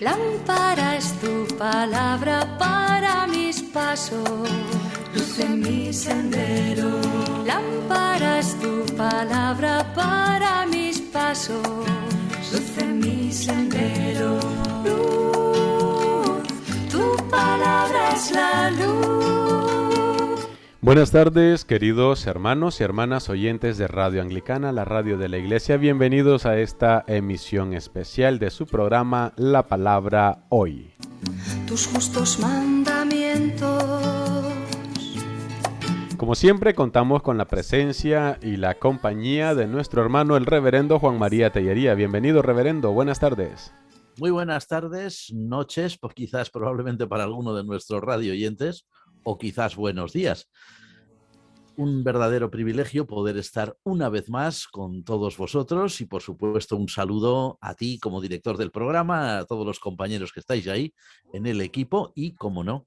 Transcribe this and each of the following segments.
Lámpara es tu palabra para mis pasos, luz en mi sendero. Lámpara es tu palabra para mis pasos, luz en mi sendero. Luz, tu palabra es la luz. Buenas tardes, queridos hermanos y hermanas oyentes de Radio Anglicana, la radio de la Iglesia. Bienvenidos a esta emisión especial de su programa La Palabra Hoy. Tus justos mandamientos. Como siempre, contamos con la presencia y la compañía de nuestro hermano, el reverendo Juan María Tellería. Bienvenido, reverendo. Buenas tardes. Muy buenas tardes, noches, pues quizás probablemente para alguno de nuestros radio oyentes, o quizás buenos días. Un verdadero privilegio poder estar una vez más con todos vosotros y por supuesto un saludo a ti como director del programa, a todos los compañeros que estáis ahí en el equipo y, como no,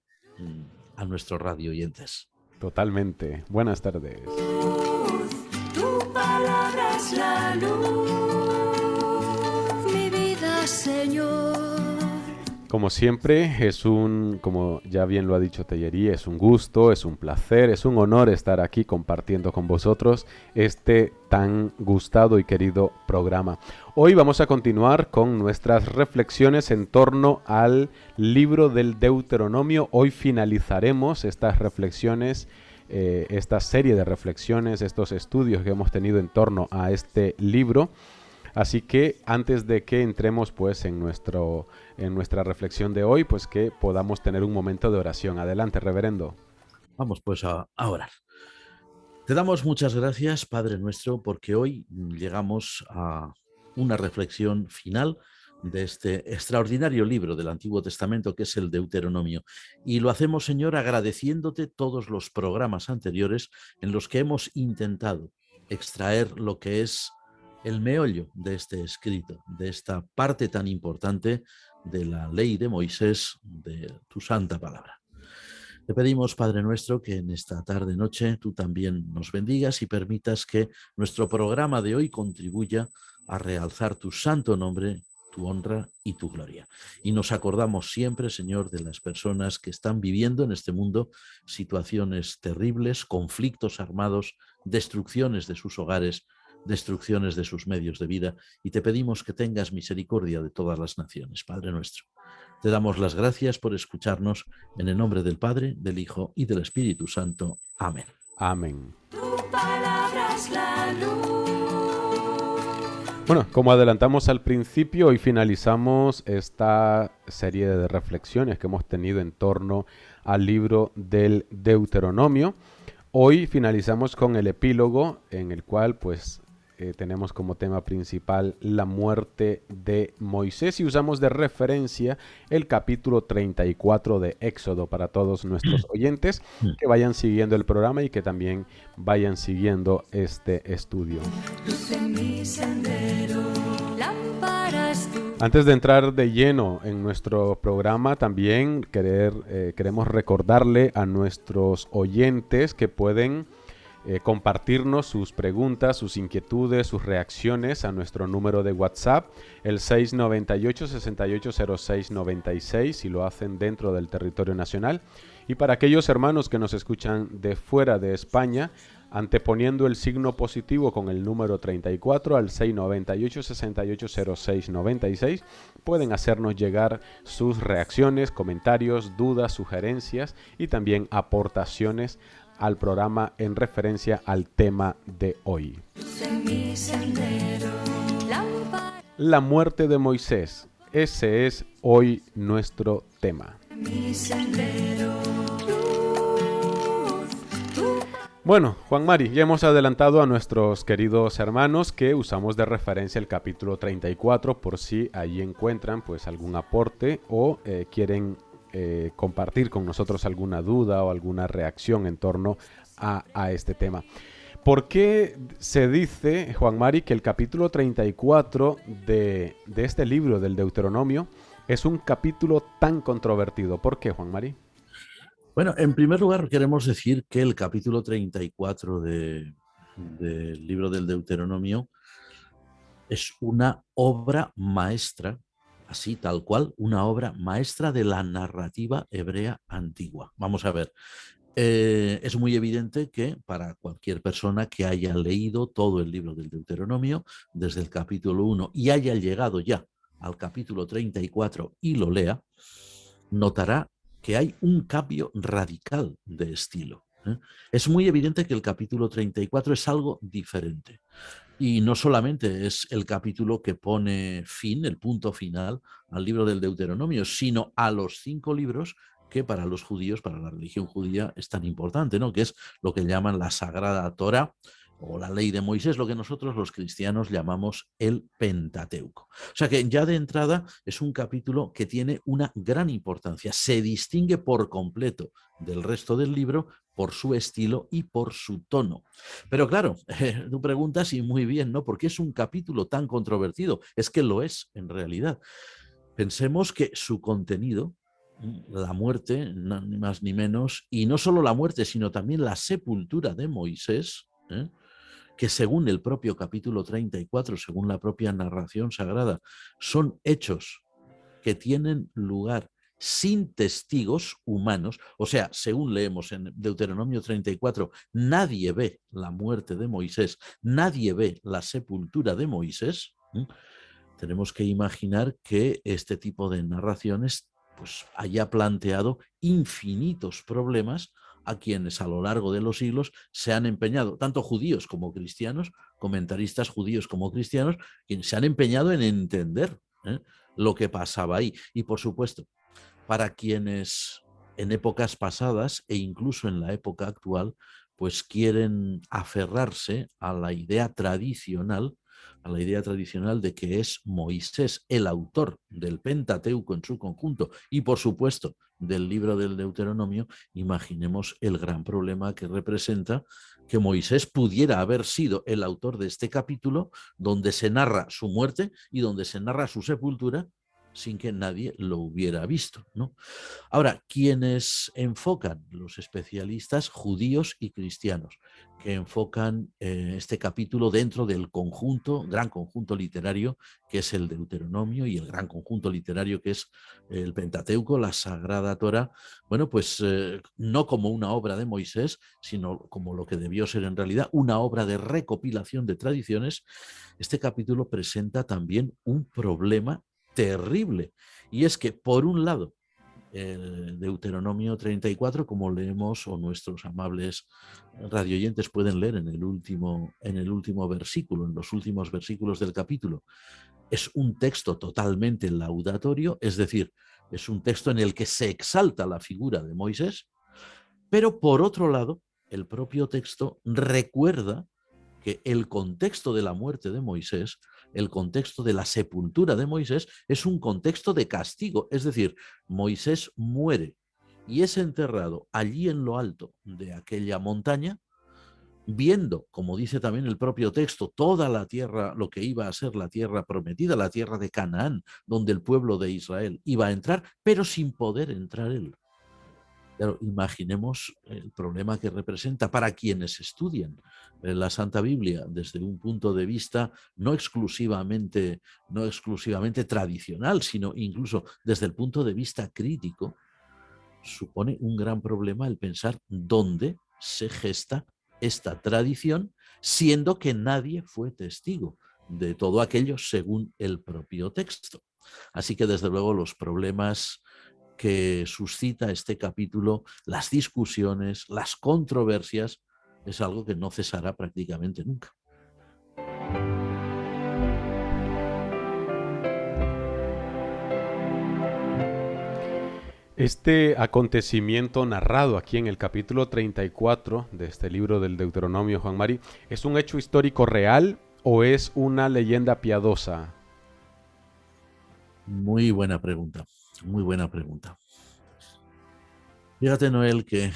a nuestros radio oyentes. Totalmente. Buenas tardes. Tu palabra es la luz, mi vida, Señor. Como siempre, como ya bien lo ha dicho Tellería, es un gusto, es un placer, es un honor estar aquí compartiendo con vosotros este tan gustado y querido programa. Hoy vamos a continuar con nuestras reflexiones en torno al libro del Deuteronomio. Hoy finalizaremos estas reflexiones, esta serie de reflexiones, estos estudios que hemos tenido en torno a este libro. Así que antes de que entremos pues en nuestra reflexión de hoy, pues que podamos tener un momento de oración. Adelante, reverendo. Vamos pues a orar. Te damos muchas gracias, Padre nuestro, porque hoy llegamos a una reflexión final de este extraordinario libro del Antiguo Testamento que es el Deuteronomio. Y lo hacemos, Señor, agradeciéndote todos los programas anteriores en los que hemos intentado extraer lo que es el meollo de este escrito, de esta parte tan importante de la ley de Moisés, de tu santa palabra. Te pedimos, Padre nuestro, que en esta tarde-noche tú también nos bendigas y permitas que nuestro programa de hoy contribuya a realzar tu santo nombre, tu honra y tu gloria. Y nos acordamos siempre, Señor, de las personas que están viviendo en este mundo situaciones terribles, conflictos armados, destrucciones de sus hogares, destrucciones de sus medios de vida, y te pedimos que tengas misericordia de todas las naciones, Padre nuestro. Te damos las gracias por escucharnos en el nombre del Padre, del Hijo y del Espíritu Santo. Amén. Amén. Tu palabra es la luz. Bueno, como adelantamos al principio, hoy finalizamos esta serie de reflexiones que hemos tenido en torno al libro del Deuteronomio. Hoy finalizamos con el epílogo en el cual pues tenemos como tema principal la muerte de Moisés y usamos de referencia el capítulo 34 de Éxodo para todos nuestros oyentes que vayan siguiendo el programa y que también vayan siguiendo este estudio. Luz en mi sendero, lámparas tú. Antes de entrar de lleno en nuestro programa, también queremos recordarle a nuestros oyentes que pueden compartirnos sus preguntas, sus inquietudes, sus reacciones a nuestro número de WhatsApp, el 698-680696, si lo hacen dentro del territorio nacional. Y para aquellos hermanos que nos escuchan de fuera de España, anteponiendo el signo positivo con el número 34 al 698-680696, pueden hacernos llegar sus reacciones, comentarios, dudas, sugerencias y también aportaciones al programa en referencia al tema de hoy. La muerte de Moisés. Ese es hoy nuestro tema. Bueno, Juan Mari, ya hemos adelantado a nuestros queridos hermanos que usamos de referencia el capítulo 34 por si ahí encuentran pues algún aporte o quieren compartir con nosotros alguna duda o alguna reacción en torno a este tema. ¿Por qué se dice, Juan Mari, que el capítulo 34 de este libro del Deuteronomio es un capítulo tan controvertido? ¿Por qué, Juan Mari? Bueno, en primer lugar queremos decir que el capítulo 34 del libro del Deuteronomio es una obra maestra así tal cual, una obra maestra de la narrativa hebrea antigua. Vamos a ver. Es muy evidente que para cualquier persona que haya leído todo el libro del Deuteronomio, desde el capítulo 1 y haya llegado ya al capítulo 34 y lo lea, notará que hay un cambio radical de estilo. Es muy evidente que el capítulo 34 es algo diferente. Y no solamente es el capítulo que pone fin, el punto final al libro del Deuteronomio, sino a los 5 libros que para los judíos, para la religión judía, es tan importante, ¿no? Que es lo que llaman la Sagrada Torá o la ley de Moisés, lo que nosotros los cristianos llamamos el Pentateuco. O sea que ya de entrada es un capítulo que tiene una gran importancia, se distingue por completo del resto del libro por su estilo y por su tono. Pero claro, tú preguntas y muy bien, ¿no? ¿Por qué es un capítulo tan controvertido? Es que lo es en realidad. Pensemos que su contenido, la muerte, ni más ni menos, y no solo la muerte, sino también la sepultura de Moisés, que según el propio capítulo 34, según la propia narración sagrada, son hechos que tienen lugar sin testigos humanos, o sea, según leemos en Deuteronomio 34, nadie ve la muerte de Moisés, nadie ve la sepultura de Moisés. Tenemos que imaginar que este tipo de narraciones pues haya planteado infinitos problemas a quienes a lo largo de los siglos se han empeñado, tanto judíos como cristianos, comentaristas judíos como cristianos, quienes se han empeñado en entender lo que pasaba ahí. Y por supuesto, para quienes en épocas pasadas e incluso en la época actual, pues quieren aferrarse a la idea tradicional de que es Moisés el autor del Pentateuco en su conjunto y por supuesto del libro del Deuteronomio, imaginemos el gran problema que representa que Moisés pudiera haber sido el autor de este capítulo donde se narra su muerte y donde se narra su sepultura sin que nadie lo hubiera visto, ¿no? Ahora, quienes enfocan, los especialistas judíos y cristianos, que enfocan este capítulo dentro del conjunto, gran conjunto literario que es el Deuteronomio y el gran conjunto literario que es el Pentateuco, la Sagrada Torá, bueno, pues no como una obra de Moisés, sino como lo que debió ser en realidad una obra de recopilación de tradiciones, este capítulo presenta también un problema terrible. Y es que, por un lado, el Deuteronomio 34, como leemos o nuestros amables radioyentes pueden leer en el último versículo, en los últimos versículos del capítulo, es un texto totalmente laudatorio, es decir, es un texto en el que se exalta la figura de Moisés, pero por otro lado, el propio texto recuerda que el contexto de la muerte de Moisés, el contexto de la sepultura de Moisés, es un contexto de castigo. Es decir, Moisés muere y es enterrado allí en lo alto de aquella montaña, viendo, como dice también el propio texto, toda la tierra, lo que iba a ser la tierra prometida, la tierra de Canaán, donde el pueblo de Israel iba a entrar, pero sin poder entrar él. Claro, imaginemos el problema que representa para quienes estudian la Santa Biblia desde un punto de vista no exclusivamente tradicional, sino incluso desde el punto de vista crítico. Supone un gran problema el pensar dónde se gesta esta tradición, siendo que nadie fue testigo de todo aquello según el propio texto. Así que desde luego los problemas que suscita este capítulo, las discusiones, las controversias, es algo que no cesará prácticamente nunca. Este acontecimiento narrado aquí en el capítulo 34 de este libro del Deuteronomio, Juan Mari, ¿es un hecho histórico real o es una leyenda piadosa? Muy buena pregunta, muy buena pregunta. Fíjate, Noel, que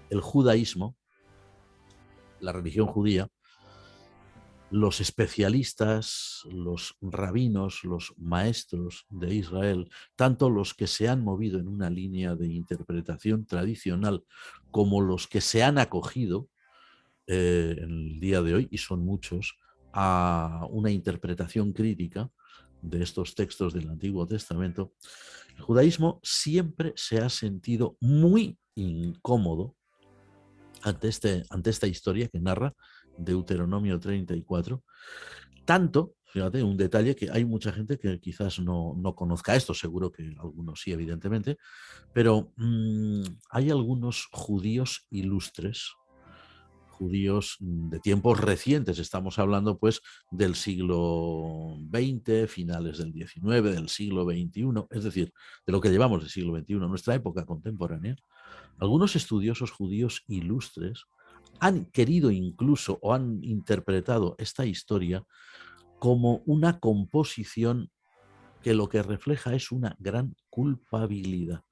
el judaísmo, la religión judía, los especialistas, los rabinos, los maestros de Israel, tanto los que se han movido en una línea de interpretación tradicional como los que se han acogido en el día de hoy, y son muchos, a una interpretación crítica, de estos textos del Antiguo Testamento, el judaísmo siempre se ha sentido muy incómodo ante esta historia que narra Deuteronomio 34. Tanto, fíjate, un detalle que hay mucha gente que quizás no conozca esto, seguro que algunos sí, evidentemente, pero hay algunos judíos ilustres, judíos de tiempos recientes, estamos hablando pues del siglo XX, finales del XIX, del siglo XXI, es decir, de lo que llevamos del siglo XXI, nuestra época contemporánea. Algunos estudiosos judíos ilustres han querido incluso o han interpretado esta historia como una composición que lo que refleja es una gran culpabilidad.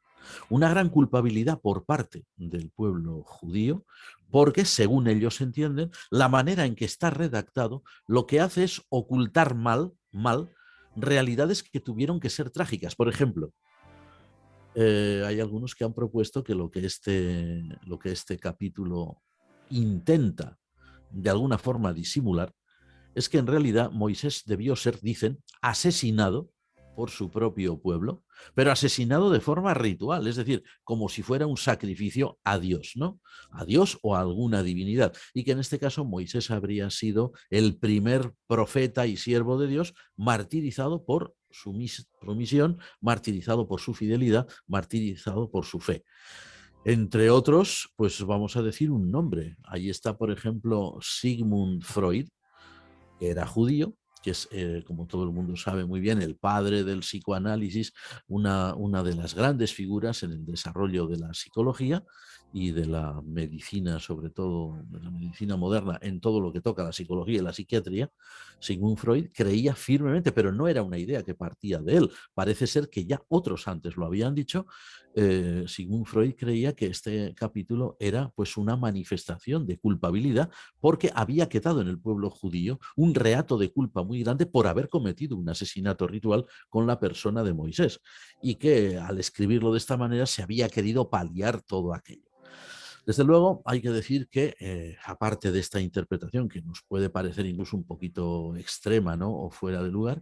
Una gran culpabilidad por parte del pueblo judío, porque según ellos entienden, la manera en que está redactado lo que hace es ocultar mal realidades que tuvieron que ser trágicas. Por ejemplo, hay algunos que han propuesto que lo que este capítulo intenta de alguna forma disimular es que en realidad Moisés debió ser, dicen, asesinado por su propio pueblo, pero asesinado de forma ritual, es decir, como si fuera un sacrificio a Dios, ¿no? A Dios o a alguna divinidad. Y que en este caso Moisés habría sido el primer profeta y siervo de Dios martirizado por su promisión, martirizado por su fidelidad, martirizado por su fe. Entre otros, pues vamos a decir un nombre. Ahí está, por ejemplo, Sigmund Freud, que era judío, que es, como todo el mundo sabe muy bien, el padre del psicoanálisis, una de las grandes figuras en el desarrollo de la psicología y de la medicina, sobre todo de la medicina moderna, en todo lo que toca a la psicología y la psiquiatría. Sigmund Freud creía firmemente, pero no era una idea que partía de él. Parece ser que ya otros antes lo habían dicho. Sigmund Freud creía que este capítulo era pues una manifestación de culpabilidad porque había quedado en el pueblo judío un reato de culpa muy grande por haber cometido un asesinato ritual con la persona de Moisés y que al escribirlo de esta manera se había querido paliar todo aquello. Desde luego, hay que decir que, aparte de esta interpretación, que nos puede parecer incluso un poquito extrema, ¿no?, o fuera de lugar,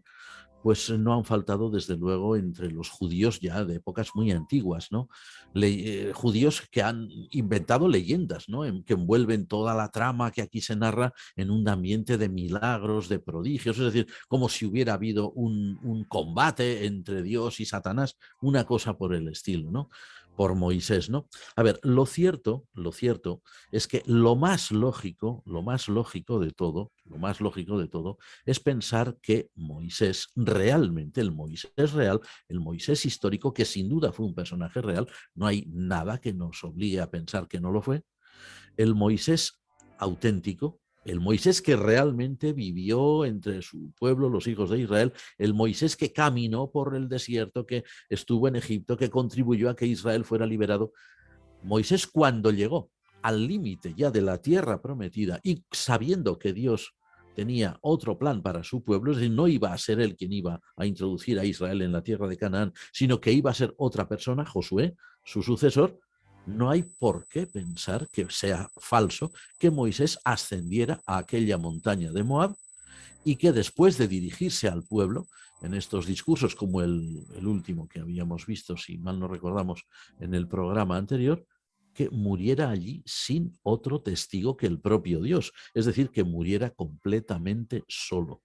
pues no han faltado, desde luego, entre los judíos ya de épocas muy antiguas, ¿no? Judíos que han inventado leyendas, ¿no?, que envuelven toda la trama que aquí se narra en un ambiente de milagros, de prodigios, es decir, como si hubiera habido un combate entre Dios y Satanás, una cosa por el estilo, ¿no?, por Moisés, ¿no? A ver, lo cierto es que lo más lógico lo más lógico de todo es pensar que Moisés realmente, el Moisés real, el Moisés histórico, que sin duda fue un personaje real, no hay nada que nos obligue a pensar que no lo fue, el Moisés auténtico, el Moisés que realmente vivió entre su pueblo, los hijos de Israel, el Moisés que caminó por el desierto, que estuvo en Egipto, que contribuyó a que Israel fuera liberado. Moisés, cuando llegó al límite ya de la tierra prometida y sabiendo que Dios tenía otro plan para su pueblo, es decir, no iba a ser él quien iba a introducir a Israel en la tierra de Canaán, sino que iba a ser otra persona, Josué, su sucesor, no hay por qué pensar que sea falso que Moisés ascendiera a aquella montaña de Moab y que después de dirigirse al pueblo, en estos discursos como el último que habíamos visto, si mal no recordamos, en el programa anterior, que muriera allí sin otro testigo que el propio Dios, es decir, que muriera completamente solo.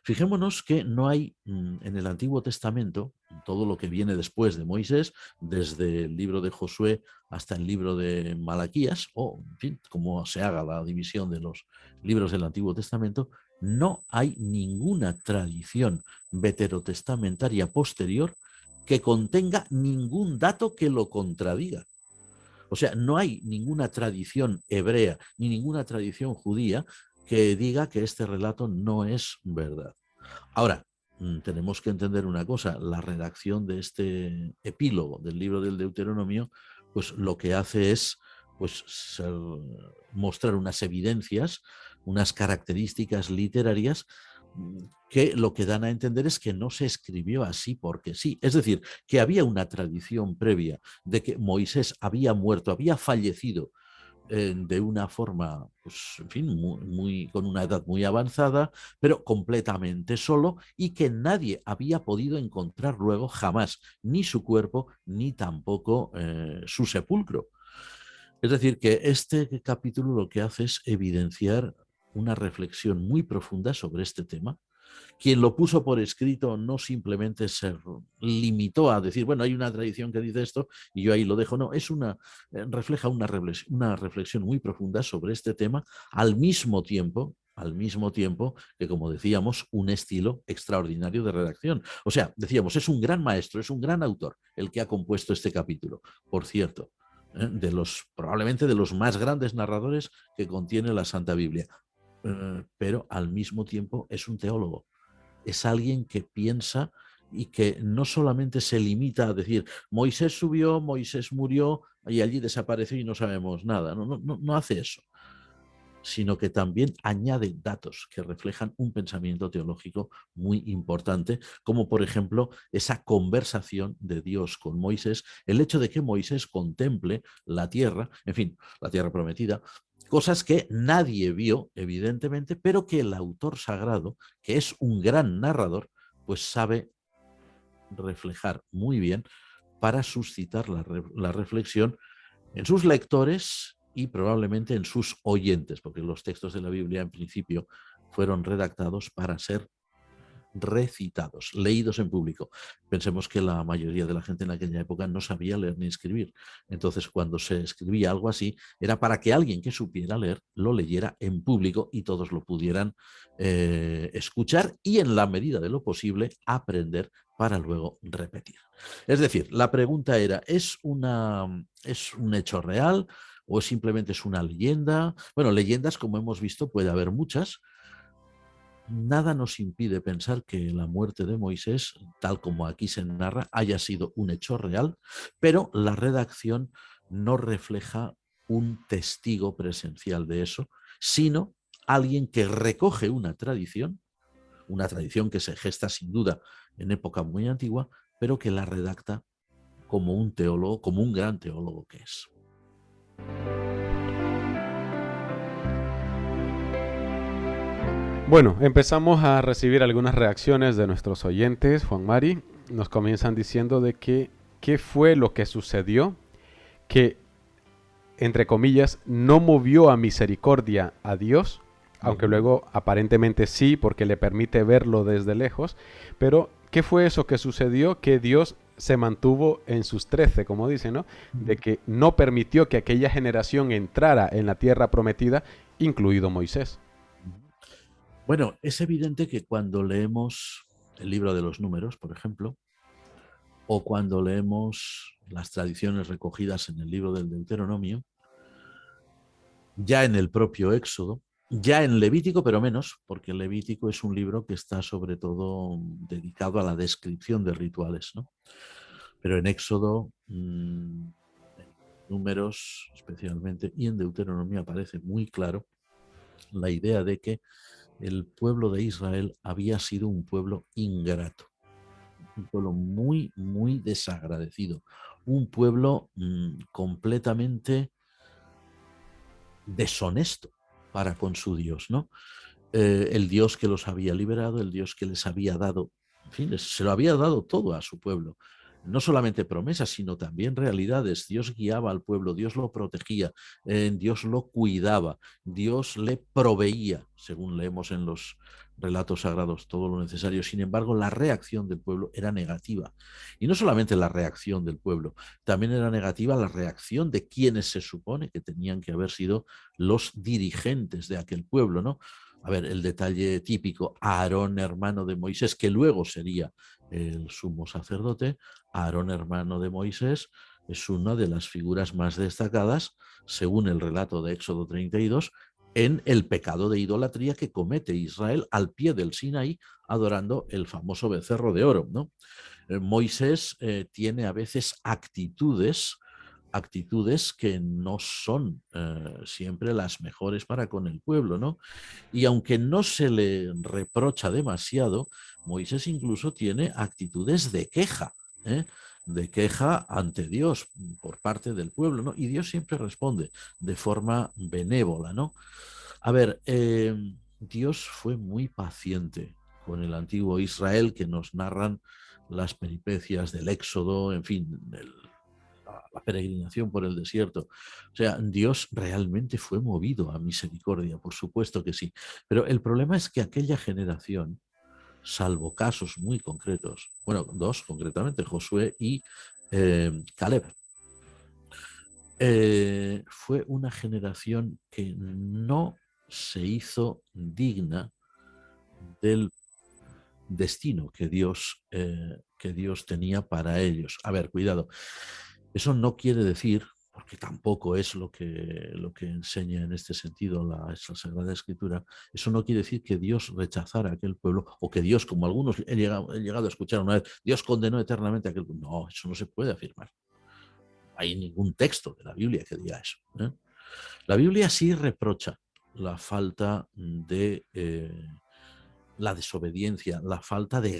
Fijémonos que no hay en el Antiguo Testamento, todo lo que viene después de Moisés, desde el libro de Josué hasta el libro de Malaquías, o en fin, como se haga la división de los libros del Antiguo Testamento, no hay ninguna tradición veterotestamentaria posterior que contenga ningún dato que lo contradiga. O sea, no hay ninguna tradición hebrea ni ninguna tradición judía que diga que este relato no es verdad. Ahora, tenemos que entender una cosa, la redacción de este epílogo del libro del Deuteronomio, pues lo que hace es pues, mostrar unas evidencias, unas características literarias que lo que dan a entender es que no se escribió así porque sí. Es decir, que había una tradición previa de que Moisés había muerto, había fallecido de una forma, pues, en fin, con una edad muy avanzada, pero completamente solo, y que nadie había podido encontrar luego jamás ni su cuerpo ni tampoco su sepulcro. Es decir, que este capítulo lo que hace es evidenciar una reflexión muy profunda sobre este tema. Quien lo puso por escrito no simplemente se limitó a decir, bueno, hay una tradición que dice esto y yo ahí lo dejo. No, refleja una reflexión muy profunda sobre este tema, al mismo tiempo que, como decíamos, un estilo extraordinario de redacción. O sea, decíamos, es un gran maestro, es un gran autor el que ha compuesto este capítulo. Por cierto, probablemente de los más grandes narradores que contiene la Santa Biblia. Pero al mismo tiempo es un teólogo. Es alguien que piensa y que no solamente se limita a decir Moisés subió, Moisés murió y allí desapareció y no sabemos nada. No hace eso, sino que también añade datos que reflejan un pensamiento teológico muy importante, como por ejemplo esa conversación de Dios con Moisés, el hecho de que Moisés contemple la tierra, en fin, la tierra prometida, cosas que nadie vio, evidentemente, pero que el autor sagrado, que es un gran narrador, pues sabe reflejar muy bien para suscitar la reflexión en sus lectores y probablemente en sus oyentes, porque los textos de la Biblia en principio fueron redactados para ser recitados, leídos en público. Pensemos que la mayoría de la gente en aquella época no sabía leer ni escribir. Entonces, cuando se escribía algo así, era para que alguien que supiera leer lo leyera en público y todos lo pudieran escuchar y, en la medida de lo posible, aprender para luego repetir. Es decir, la pregunta era, ¿es un hecho real o simplemente es una leyenda? Bueno, leyendas, como hemos visto, puede haber muchas. Nada nos impide pensar que la muerte de Moisés, tal como aquí se narra, haya sido un hecho real, pero la redacción no refleja un testigo presencial de eso, sino alguien que recoge una tradición que se gesta sin duda en época muy antigua, pero que la redacta como un teólogo, como un gran teólogo que es. Bueno, empezamos a recibir algunas reacciones de nuestros oyentes. Juan Mari, nos comienzan diciendo de que qué fue lo que sucedió, que, entre comillas, no movió a misericordia a Dios, aunque luego aparentemente sí, porque le permite verlo desde lejos, pero ¿qué fue eso que sucedió? Que Dios se mantuvo en sus 13, como dice, ¿no? De que no permitió que aquella generación entrara en la tierra prometida, incluido Moisés. Bueno, es evidente que cuando leemos el libro de los Números, por ejemplo, o cuando leemos las tradiciones recogidas en el libro del Deuteronomio, ya en el propio Éxodo, ya en Levítico, pero menos, porque Levítico es un libro que está sobre todo dedicado a la descripción de rituales, ¿no? Pero en Éxodo, en Números especialmente, y en Deuteronomio aparece muy claro la idea de que el pueblo de Israel había sido un pueblo ingrato, un pueblo muy, muy desagradecido, un pueblo completamente deshonesto para con su Dios, ¿no? El Dios que los había liberado, el Dios que les había dado, en fin, se lo había dado todo a su pueblo. No solamente promesas, sino también realidades. Dios guiaba al pueblo, Dios lo protegía, Dios lo cuidaba, Dios le proveía, según leemos en los relatos sagrados, todo lo necesario. Sin embargo, la reacción del pueblo era negativa. Y no solamente la reacción del pueblo, también era negativa la reacción de quienes se supone que tenían que haber sido los dirigentes de aquel pueblo, ¿no? A ver, el detalle típico, Aarón, hermano de Moisés, que luego sería el sumo sacerdote. Aarón, hermano de Moisés, es una de las figuras más destacadas, según el relato de Éxodo 32, en el pecado de idolatría que comete Israel al pie del Sinaí, adorando el famoso becerro de oro, ¿no? Moisés tiene a veces actitudes que no son siempre las mejores para con el pueblo, ¿no? Y aunque no se le reprocha demasiado, Moisés incluso tiene actitudes de queja, ¿eh? de queja ante Dios por parte del pueblo, ¿no? Y Dios siempre responde de forma benévola, ¿no? A ver, Dios fue muy paciente con el antiguo Israel, que nos narran las peripecias del Éxodo, en fin, la peregrinación por el desierto. O sea, Dios realmente fue movido a misericordia, por supuesto que sí. Pero el problema es que aquella generación, salvo casos muy concretos, bueno, dos concretamente, Josué y Caleb, fue una generación que no se hizo digna del destino que Dios tenía para ellos. A ver, cuidado. Eso no quiere decir, porque tampoco es lo que enseña en este sentido la Sagrada Escritura, eso no quiere decir que Dios rechazara a aquel pueblo o que Dios, como algunos he llegado a escuchar una vez, Dios condenó eternamente a aquel pueblo. No, eso no se puede afirmar. No hay ningún texto de la Biblia que diga eso. La Biblia sí reprocha la falta de la desobediencia, la falta de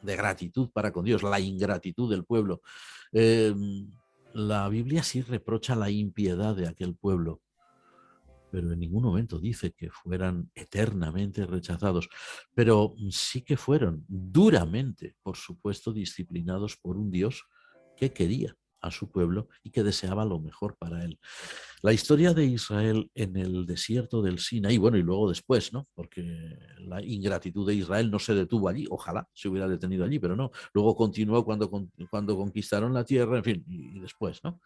gratitud para con Dios, la ingratitud del pueblo. Eh, la Biblia sí reprocha la impiedad de aquel pueblo, pero en ningún momento dice que fueran eternamente rechazados, pero sí que fueron duramente, por supuesto, disciplinados por un Dios que quería a su pueblo y que deseaba lo mejor para él. La historia de Israel en el desierto del Sinaí, bueno, y luego después, ¿no? Porque la ingratitud de Israel no se detuvo allí, ojalá se hubiera detenido allí, pero no. Luego continuó cuando conquistaron la tierra, en fin, y después, ¿no?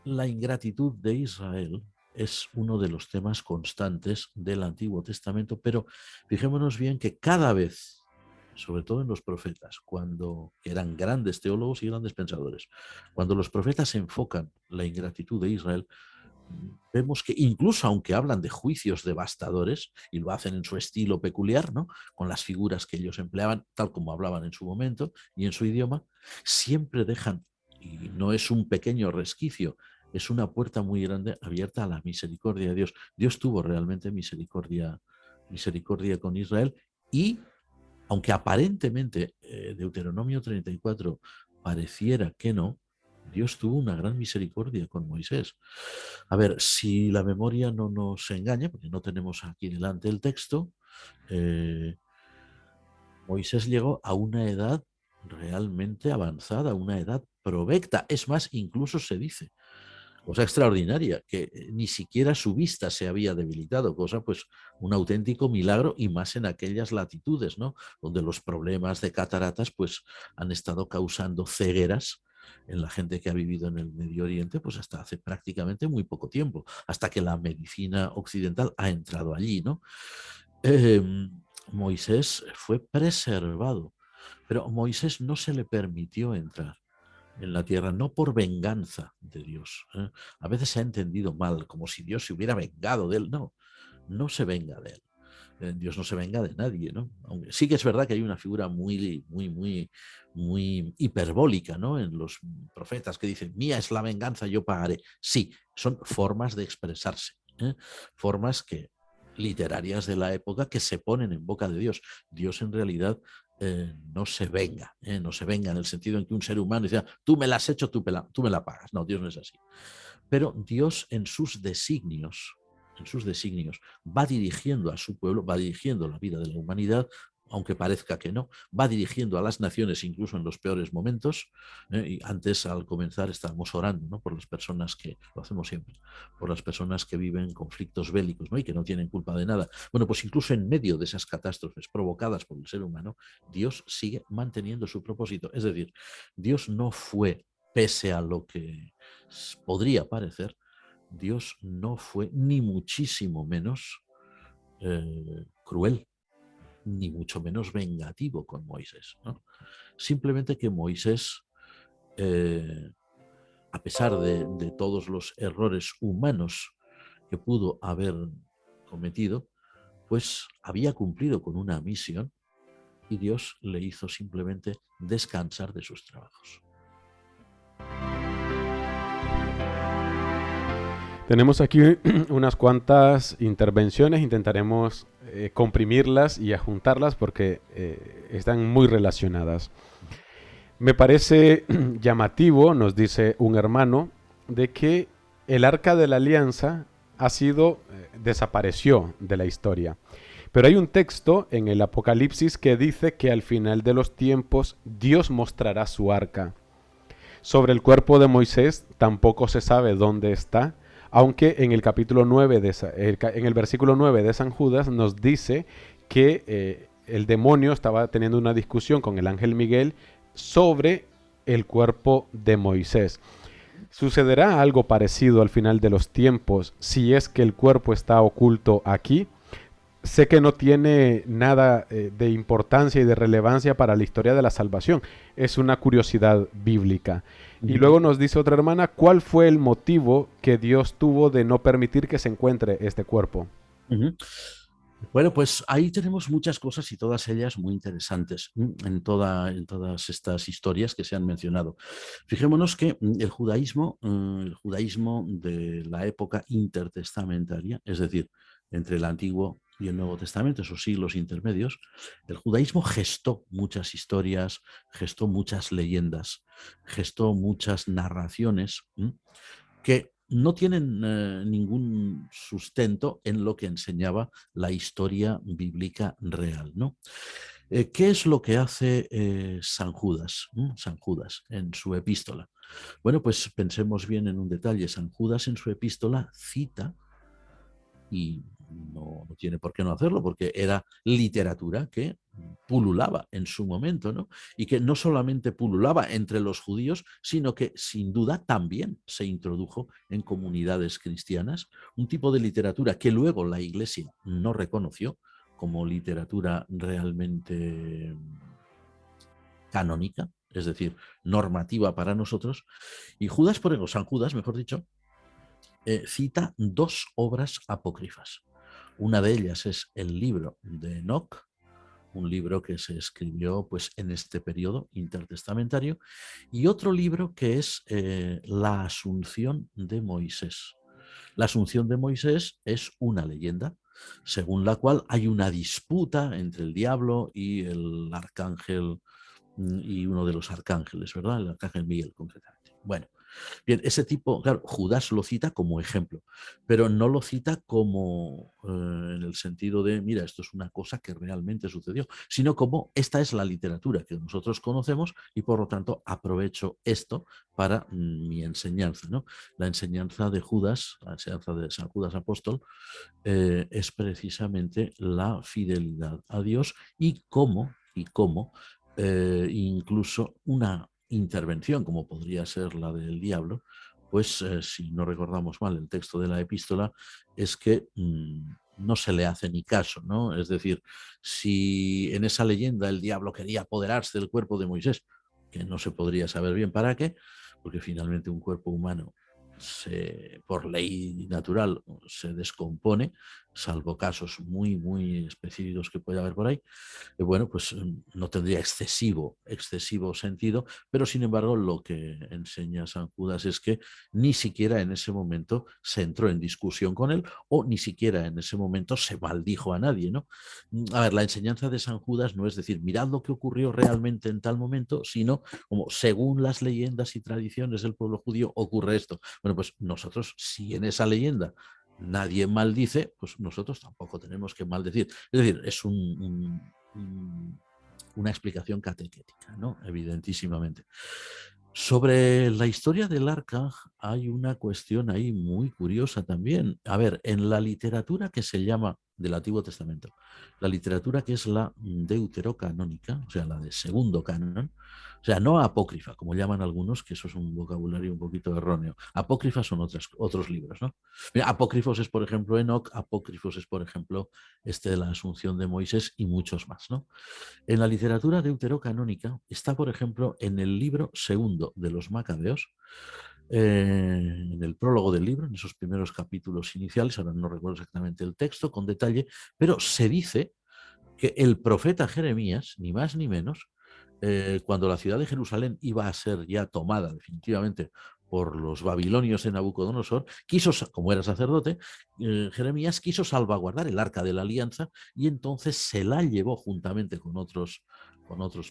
La ingratitud de Israel es uno de los temas constantes del Antiguo Testamento, pero fijémonos bien que cada vez, sobre todo en los profetas, cuando eran grandes teólogos y grandes pensadores, cuando los profetas enfocan la ingratitud de Israel, vemos que incluso aunque hablan de juicios devastadores, y lo hacen en su estilo peculiar, ¿no? Con las figuras que ellos empleaban, tal como hablaban en su momento y en su idioma, siempre dejan, y no es un pequeño resquicio, es una puerta muy grande abierta a la misericordia de Dios. Dios tuvo realmente misericordia con Israel y aunque aparentemente Deuteronomio 34 pareciera que no, Dios tuvo una gran misericordia con Moisés. A ver, si la memoria no nos engaña, porque no tenemos aquí delante el texto, eh, Moisés llegó a una edad realmente avanzada, una edad provecta. Es más, incluso se dice, cosa extraordinaria, que ni siquiera su vista se había debilitado, cosa pues un auténtico milagro y más en aquellas latitudes, ¿no? Donde los problemas de cataratas pues han estado causando cegueras en la gente que ha vivido en el Medio Oriente pues hasta hace prácticamente muy poco tiempo, hasta que la medicina occidental ha entrado allí, ¿no? Eh, Moisés fue preservado, pero Moisés no se le permitió entrar en la tierra, no por venganza de Dios. A veces se ha entendido mal, como si Dios se hubiera vengado de él. No, no se venga de él. Dios no se venga de nadie, ¿no? Aunque sí que es verdad que hay una figura muy hiperbólica, ¿no? En los profetas que dicen, mía es la venganza, yo pagaré. Sí, son formas de expresarse, formas que literarias de la época que se ponen en boca de Dios. Dios en realidad no se venga, no se venga en el sentido en que un ser humano dice, tú me la has hecho, tú me la pagas. No, Dios no es así. Pero Dios en sus designios, va dirigiendo a su pueblo, va dirigiendo la vida de la humanidad, aunque parezca que no, va dirigiendo a las naciones incluso en los peores momentos. Y antes, al comenzar, estábamos orando, ¿no? Por las personas que, lo hacemos siempre, por las personas que viven conflictos bélicos, ¿no? Y que no tienen culpa de nada. Bueno, pues incluso en medio de esas catástrofes provocadas por el ser humano, Dios sigue manteniendo su propósito. Es decir, Dios no fue, pese a lo que podría parecer, Dios no fue ni muchísimo menos cruel, ni mucho menos vengativo con Moisés, ¿no? Simplemente que Moisés, a pesar de todos los errores humanos que pudo haber cometido, pues había cumplido con una misión y Dios le hizo simplemente descansar de sus trabajos. Tenemos aquí unas cuantas intervenciones, intentaremos comprimirlas y ajuntarlas porque están muy relacionadas. Me parece llamativo, nos dice un hermano, de que el Arca de la Alianza desapareció de la historia. Pero hay un texto en el Apocalipsis que dice que al final de los tiempos Dios mostrará su arca. Sobre el cuerpo de Moisés tampoco se sabe dónde está, aunque en el capítulo 9 en el versículo 9 de San Judas nos dice que el demonio estaba teniendo una discusión con el ángel Miguel sobre el cuerpo de Moisés. ¿Sucederá algo parecido al final de los tiempos si es que el cuerpo está oculto aquí? Sé que no tiene nada de importancia y de relevancia para la historia de la salvación. Es una curiosidad bíblica. Y luego nos dice otra hermana, ¿cuál fue el motivo que Dios tuvo de no permitir que se encuentre este cuerpo? Bueno, pues ahí tenemos muchas cosas y todas ellas muy interesantes en todas estas historias que se han mencionado. Fijémonos que el judaísmo de la época intertestamentaria, es decir, entre el Antiguo y el Nuevo Testamento, esos siglos intermedios, el judaísmo gestó muchas historias, gestó muchas leyendas, gestó muchas narraciones que no tienen ningún sustento en lo que enseñaba la historia bíblica real, ¿no? ¿Qué es lo que hace San Judas? San Judas en su epístola. Bueno, pues pensemos bien en un detalle. San Judas en su epístola cita, y no tiene por qué no hacerlo, porque era literatura que pululaba en su momento, ¿no? Y que no solamente pululaba entre los judíos, sino que sin duda también se introdujo en comunidades cristianas, un tipo de literatura que luego la Iglesia no reconoció como literatura realmente canónica, es decir, normativa para nosotros. Y San Judas, mejor dicho, cita dos obras apócrifas. Una de ellas es el libro de Enoc, un libro que se escribió pues, en este periodo intertestamentario, y otro libro que es la Asunción de Moisés. La Asunción de Moisés es una leyenda según la cual hay una disputa entre el diablo y el arcángel y uno de los arcángeles, ¿verdad? El arcángel Miguel, concretamente. Bueno, bien, ese tipo, claro, Judas lo cita como ejemplo, pero no lo cita como en el sentido de, mira, esto es una cosa que realmente sucedió, sino como esta es la literatura que nosotros conocemos y por lo tanto aprovecho esto para mi enseñanza, ¿no? La enseñanza de Judas, la enseñanza de San Judas Apóstol, es precisamente la fidelidad a Dios y cómo incluso una intervención, como podría ser la del diablo, pues si no recordamos mal el texto de la epístola, es que no se le hace ni caso, ¿no? Es decir, si en esa leyenda el diablo quería apoderarse del cuerpo de Moisés, que no se podría saber bien para qué, porque finalmente un cuerpo humano por ley natural se descompone, salvo casos muy, muy específicos que puede haber por ahí, bueno, pues no tendría excesivo sentido, pero sin embargo lo que enseña San Judas es que ni siquiera en ese momento se entró en discusión con él o ni siquiera en ese momento se maldijo a nadie, ¿no? A ver, la enseñanza de San Judas no es decir, mirad lo que ocurrió realmente en tal momento, sino como según las leyendas y tradiciones del pueblo judío ocurre esto. Bueno, pues nosotros, si en esa leyenda nadie maldice, pues nosotros tampoco tenemos que maldecir. Es decir, es una explicación catequética, ¿no? Evidentísimamente. Sobre la historia del arca hay una cuestión ahí muy curiosa también. A ver, en la literatura que se llama del Antiguo Testamento, la literatura que es la deuterocanónica, o sea, la de segundo canon, o sea, no apócrifa, como llaman algunos, que eso es un vocabulario un poquito erróneo. Apócrifas son otros libros, ¿no? Mira, apócrifos es, por ejemplo, Enoc, apócrifos es, por ejemplo, este de la Asunción de Moisés y muchos más, ¿no? En la literatura deuterocanónica está, por ejemplo, en el libro segundo de los Macabeos, en el prólogo del libro, en esos primeros capítulos iniciales, ahora no recuerdo exactamente el texto con detalle, pero se dice que el profeta Jeremías, ni más ni menos, cuando la ciudad de Jerusalén iba a ser ya tomada definitivamente por los babilonios de Nabucodonosor, como era sacerdote, Jeremías quiso salvaguardar el arca de la alianza y entonces se la llevó juntamente con otros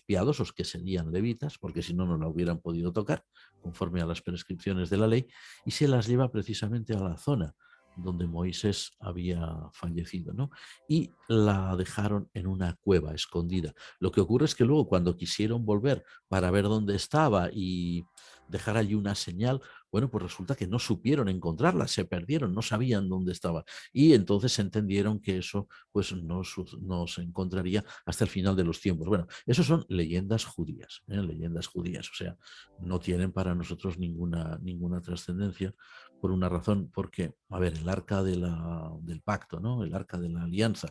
piadosos que serían levitas, porque si no, no la hubieran podido tocar, conforme a las prescripciones de la ley, y se las lleva precisamente a la zona donde Moisés había fallecido, ¿no? Y la dejaron en una cueva escondida. Lo que ocurre es que luego cuando quisieron volver para ver dónde estaba y dejar allí una señal, bueno, pues resulta que no supieron encontrarla, se perdieron, no sabían dónde estaba. Y entonces entendieron que eso pues no se encontraría hasta el final de los tiempos. Bueno, eso son leyendas judías, leyendas judías, o sea, no tienen para nosotros ninguna trascendencia por una razón, porque, a ver, el arca del pacto, ¿no? El arca de la alianza,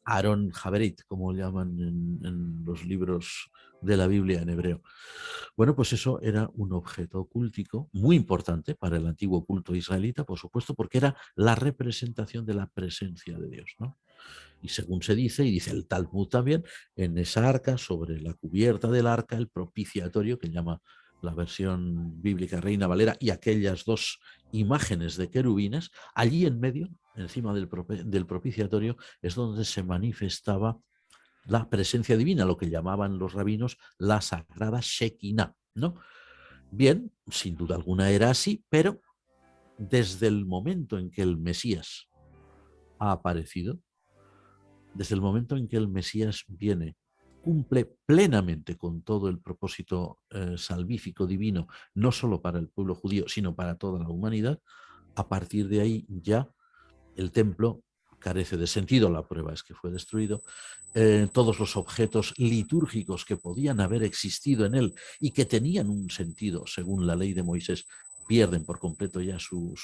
Aaron Jaberit, como llaman en los libros de la Biblia en hebreo. Bueno, pues eso era un objeto cultico muy importante para el antiguo culto israelita, por supuesto, porque era la representación de la presencia de Dios, ¿no? Y según se dice, y dice el Talmud también, en esa arca, sobre la cubierta del arca, el propiciatorio, que llama la versión bíblica Reina Valera, y aquellas dos imágenes de querubines, allí en medio, encima del propiciatorio, es donde se manifestaba la presencia divina, lo que llamaban los rabinos la sagrada Shekinah, ¿no? Bien, sin duda alguna era así, pero desde el momento en que el Mesías ha aparecido, desde el momento en que el Mesías viene, cumple plenamente con todo el propósito salvífico divino, no solo para el pueblo judío, sino para toda la humanidad, a partir de ahí ya el templo carece de sentido, la prueba es que fue destruido, todos los objetos litúrgicos que podían haber existido en él y que tenían un sentido según la ley de Moisés, pierden por completo ya su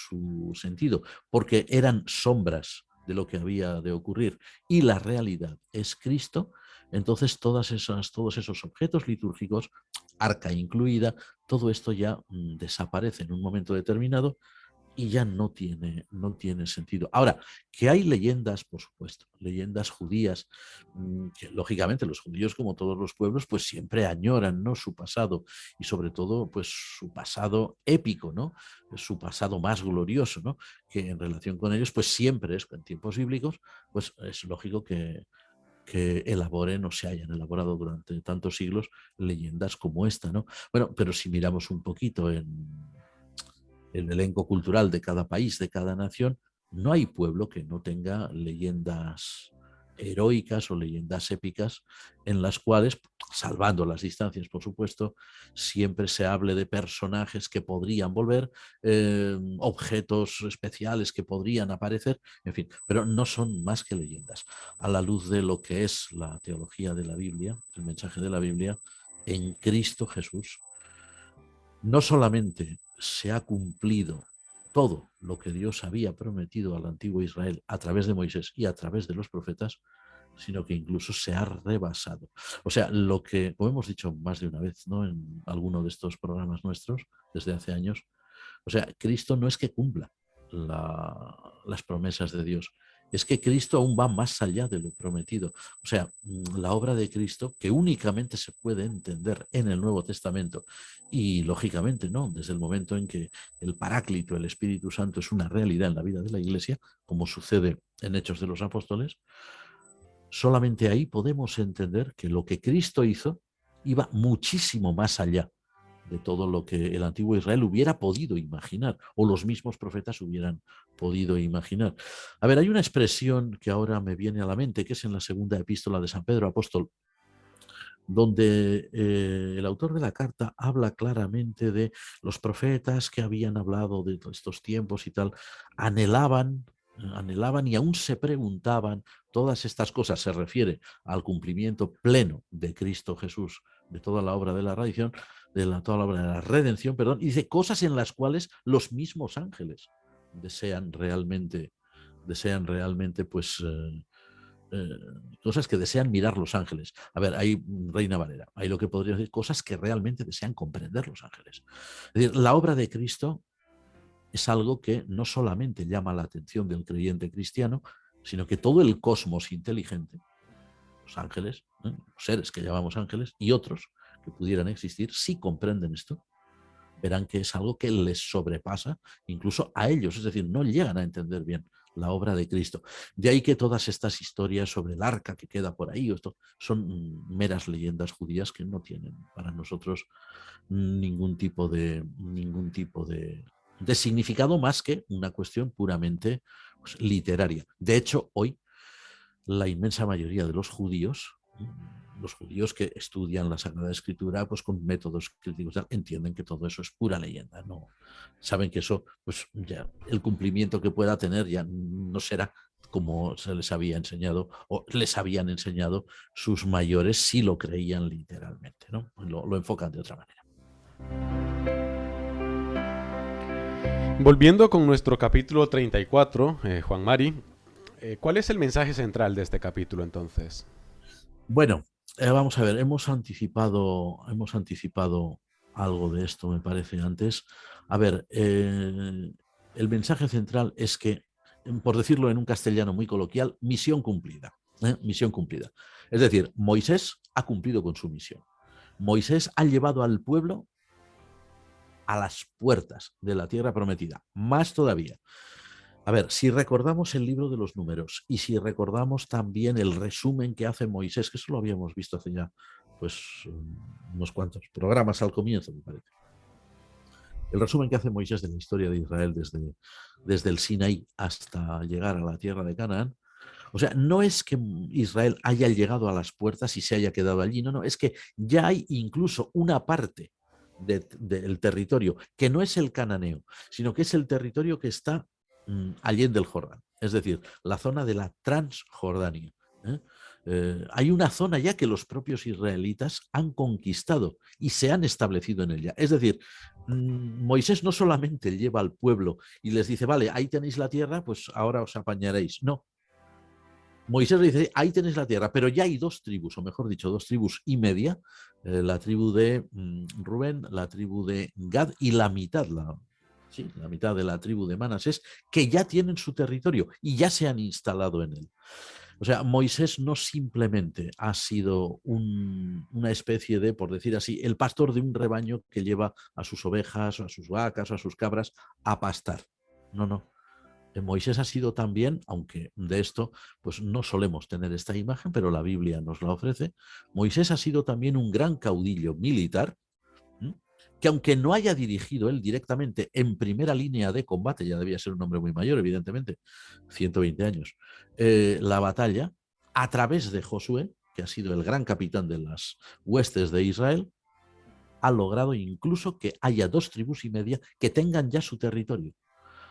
sentido, porque eran sombras de lo que había de ocurrir y la realidad es Cristo. Entonces todos esos objetos litúrgicos, arca incluida, todo esto ya desaparece en un momento determinado y ya no tiene sentido. Ahora, que hay leyendas, por supuesto, leyendas judías, que lógicamente los judíos, como todos los pueblos, pues siempre añoran, ¿no?, su pasado y sobre todo, pues su pasado épico, ¿no?, su pasado más glorioso, ¿no?, que en relación con ellos, pues siempre es, en tiempos bíblicos, pues es lógico que elaboren o se hayan elaborado durante tantos siglos leyendas como esta, ¿no? Bueno, pero si miramos un poquito en el elenco cultural de cada país, de cada nación, no hay pueblo que no tenga leyendas heroicas o leyendas épicas en las cuales, salvando las distancias, por supuesto, siempre se hable de personajes que podrían volver, objetos especiales que podrían aparecer, en fin, pero no son más que leyendas. A la luz de lo que es la teología de la Biblia, el mensaje de la Biblia, en Cristo Jesús, no solamente se ha cumplido todo lo que Dios había prometido al antiguo Israel a través de Moisés y a través de los profetas, sino que incluso se ha rebasado. O sea, lo que, como hemos dicho más de una vez, ¿no?, en alguno de estos programas nuestros desde hace años, o sea, Cristo no es que cumpla las promesas de Dios, es que Cristo aún va más allá de lo prometido. O sea, la obra de Cristo, que únicamente se puede entender en el Nuevo Testamento, y lógicamente, ¿no?, desde el momento en que el Paráclito, el Espíritu Santo, es una realidad en la vida de la Iglesia, como sucede en Hechos de los Apóstoles, solamente ahí podemos entender que lo que Cristo hizo iba muchísimo más allá de todo lo que el antiguo Israel hubiera podido imaginar o los mismos profetas hubieran podido imaginar. A ver, hay una expresión que ahora me viene a la mente, que es en la segunda epístola de San Pedro Apóstol, donde el autor de la carta habla claramente de los profetas que habían hablado de estos tiempos y tal, anhelaban y aún se preguntaban todas estas cosas. Se refiere al cumplimiento pleno de Cristo Jesús, de toda la obra de la redención, toda la obra de la redención, perdón, y dice cosas en las cuales los mismos ángeles desean realmente pues cosas que desean mirar los ángeles. A ver, hay Reina Valera, hay lo que podría decir cosas que realmente desean comprender los ángeles. Es decir, la obra de Cristo es algo que no solamente llama la atención del creyente cristiano, sino que todo el cosmos inteligente, los ángeles, los seres que llamamos ángeles y otros que pudieran existir, sí comprenden esto verán que es algo que les sobrepasa incluso a ellos, es decir, no llegan a entender bien la obra de Cristo. De ahí que todas estas historias sobre el arca que queda por ahí, esto, son meras leyendas judías que no tienen para nosotros ningún tipo de significado más que una cuestión puramente pues, literaria. De hecho, hoy la inmensa mayoría de los judíos que estudian la Sagrada Escritura pues con métodos críticos, entienden que todo eso es pura leyenda, no saben que eso, pues ya el cumplimiento que pueda tener ya no será como se les había enseñado o les habían enseñado sus mayores si lo creían literalmente, ¿no? Lo enfocan de otra manera. Volviendo con nuestro capítulo 34, Juan Mari, ¿cuál es el mensaje central de este capítulo entonces? Bueno, vamos a ver, hemos anticipado algo de esto, me parece, antes. A ver, el mensaje central es que, por decirlo en un castellano muy coloquial, misión cumplida. Misión cumplida. Es decir, Moisés ha cumplido con su misión. Moisés ha llevado al pueblo a las puertas de la tierra prometida. Más todavía. A ver, si recordamos el libro de los números y si recordamos también el resumen que hace Moisés, que eso lo habíamos visto hace ya pues unos cuantos programas al comienzo, me parece. El resumen que hace Moisés de la historia de Israel desde el Sinaí hasta llegar a la tierra de Canaán. O sea, no es que Israel haya llegado a las puertas y se haya quedado allí, no, es que ya hay incluso una parte del territorio que no es el cananeo, sino que es el territorio que está allende el Jordán, es decir, la zona de la Transjordania. Hay una zona ya que los propios israelitas han conquistado y se han establecido en ella. Es decir, Moisés no solamente lleva al pueblo y les dice, vale, ahí tenéis la tierra, pues ahora os apañaréis. No. Moisés le dice, ahí tenéis la tierra, pero ya hay dos tribus, o mejor dicho, 2,5 tribus, la tribu de Rubén, la tribu de Gad y la mitad de la tribu de Manasés, que ya tienen su territorio y ya se han instalado en él. O sea, Moisés no simplemente ha sido una especie de, por decir así, el pastor de un rebaño que lleva a sus ovejas, a sus vacas, a sus cabras a pastar. No. Moisés ha sido también, aunque de esto pues no solemos tener esta imagen, pero la Biblia nos la ofrece, Moisés ha sido también un gran caudillo militar, que aunque no haya dirigido él directamente en primera línea de combate, ya debía ser un hombre muy mayor, evidentemente, 120 años, la batalla, a través de Josué, que ha sido el gran capitán de las huestes de Israel, ha logrado incluso que haya 2,5 tribus que tengan ya su territorio.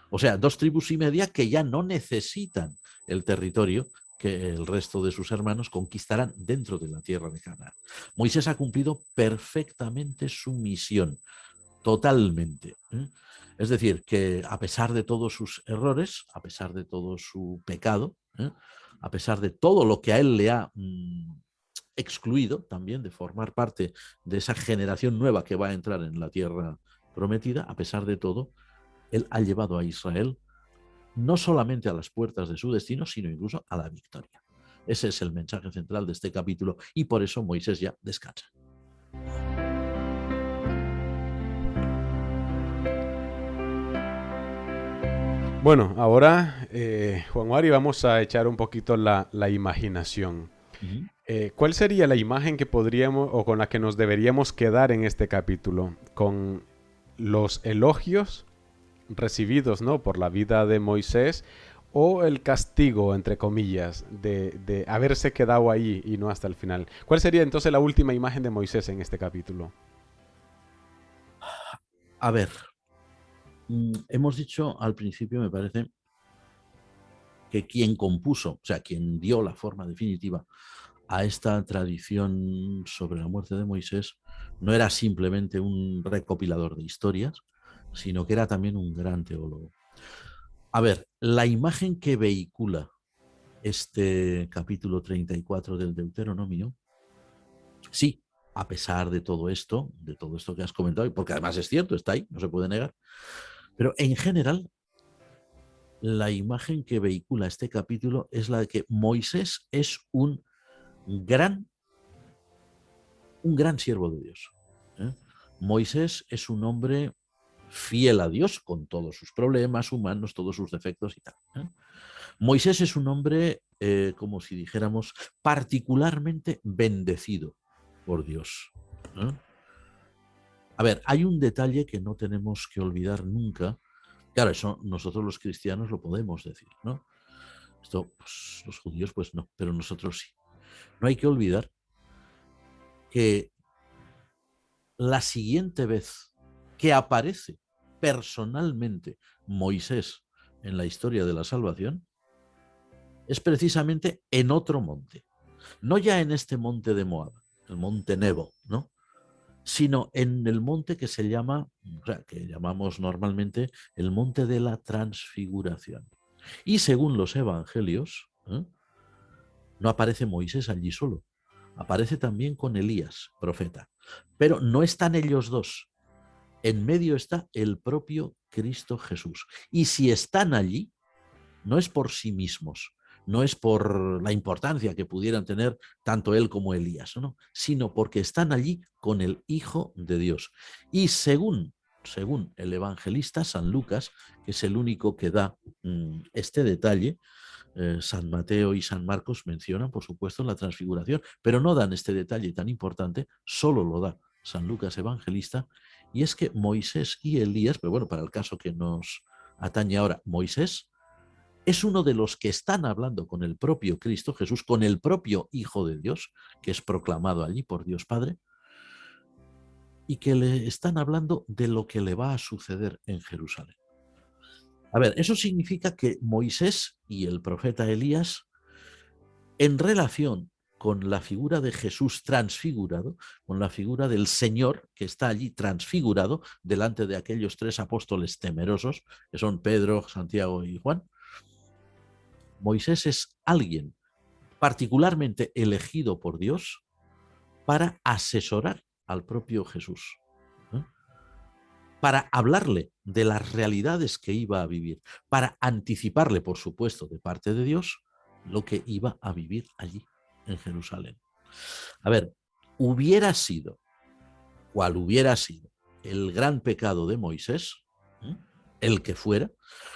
O sea, 2,5 tribus que ya no necesitan el territorio que el resto de sus hermanos conquistarán dentro de la tierra de Canaán. Moisés ha cumplido perfectamente su misión, totalmente. Es decir, que a pesar de todos sus errores, a pesar de todo su pecado, a pesar de todo lo que a él le ha excluido también de formar parte de esa generación nueva que va a entrar en la tierra prometida, a pesar de todo, él ha llevado a Israel no solamente a las puertas de su destino, sino incluso a la victoria. Ese es el mensaje central de este capítulo y por eso Moisés ya descansa. Bueno, ahora, Juan Mari, vamos a echar un poquito la imaginación. ¿Cuál sería la imagen que podríamos o con la que nos deberíamos quedar en este capítulo? ¿Con los elogios recibidos, ¿no?, por la vida de Moisés, o el castigo, entre comillas, de haberse quedado ahí y no hasta el final? ¿Cuál sería entonces la última imagen de Moisés en este capítulo? A ver, hemos dicho al principio, me parece, que quien compuso, o sea, quien dio la forma definitiva a esta tradición sobre la muerte de Moisés, no era simplemente un recopilador de historias, sino que era también un gran teólogo. A ver, la imagen que vehicula este capítulo 34 del Deuteronomio, sí, a pesar de todo esto que has comentado, porque además es cierto, está ahí, no se puede negar, pero en general, la imagen que vehicula este capítulo es la de que Moisés es un gran siervo de Dios. Moisés es un hombre fiel a Dios con todos sus problemas humanos, todos sus defectos y tal. Moisés es un hombre, como si dijéramos, particularmente bendecido por Dios. A ver, hay un detalle que no tenemos que olvidar nunca. Claro, eso nosotros los cristianos lo podemos decir, ¿no? Esto, pues, los judíos, pues no, pero nosotros sí. No hay que olvidar que la siguiente vez que aparece personalmente Moisés en la historia de la salvación es precisamente en otro monte. No ya en este monte de Moab, el monte Nebo, ¿no? Sino en el monte que se llama, o sea, que llamamos normalmente el monte de la transfiguración. Y según los evangelios, no aparece Moisés allí solo, aparece también con Elías, profeta. Pero no están ellos dos. En medio está el propio Cristo Jesús. Y si están allí, no es por sí mismos, no es por la importancia que pudieran tener tanto él como Elías, ¿no? Sino porque están allí con el Hijo de Dios. Y según el evangelista San Lucas, que es el único que da este detalle, San Mateo y San Marcos mencionan, por supuesto, la transfiguración, pero no dan este detalle tan importante, solo lo da San Lucas Evangelista, y es que Moisés y Elías, pero bueno, para el caso que nos atañe ahora, Moisés es uno de los que están hablando con el propio Cristo Jesús, con el propio Hijo de Dios, que es proclamado allí por Dios Padre, y que le están hablando de lo que le va a suceder en Jerusalén. A ver, eso significa que Moisés y el profeta Elías, en relación con la figura de Jesús transfigurado, con la figura del Señor que está allí transfigurado delante de aquellos tres apóstoles temerosos, que son Pedro, Santiago y Juan, Moisés es alguien particularmente elegido por Dios para asesorar al propio Jesús, ¿no? Para hablarle de las realidades que iba a vivir, para anticiparle, por supuesto, de parte de Dios, lo que iba a vivir allí, en Jerusalén. A ver, hubiera sido, cual hubiera sido, el gran pecado de Moisés, el que fuera,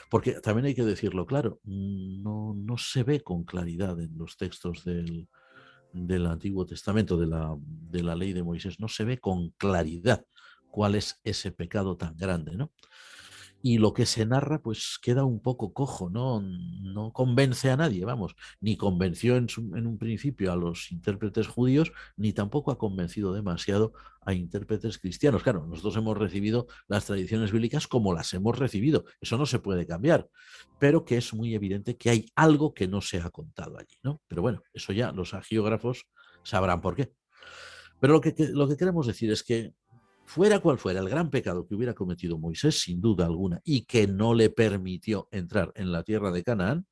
porque también hay que decirlo claro, no se ve con claridad en los textos del Antiguo Testamento, de la ley de Moisés, no se ve con claridad cuál es ese pecado tan grande, ¿no? Y lo que se narra pues queda un poco cojo, no convence a nadie, vamos, ni convenció en un principio a los intérpretes judíos, ni tampoco ha convencido demasiado a intérpretes cristianos. Claro, nosotros hemos recibido las tradiciones bíblicas como las hemos recibido, eso no se puede cambiar, pero que es muy evidente que hay algo que no se ha contado allí, ¿no? Pero bueno, eso ya los agiógrafos sabrán por qué. Pero lo que queremos decir es que fuera cual fuera el gran pecado que hubiera cometido Moisés, sin duda alguna, y que no le permitió entrar en la tierra de Canaán,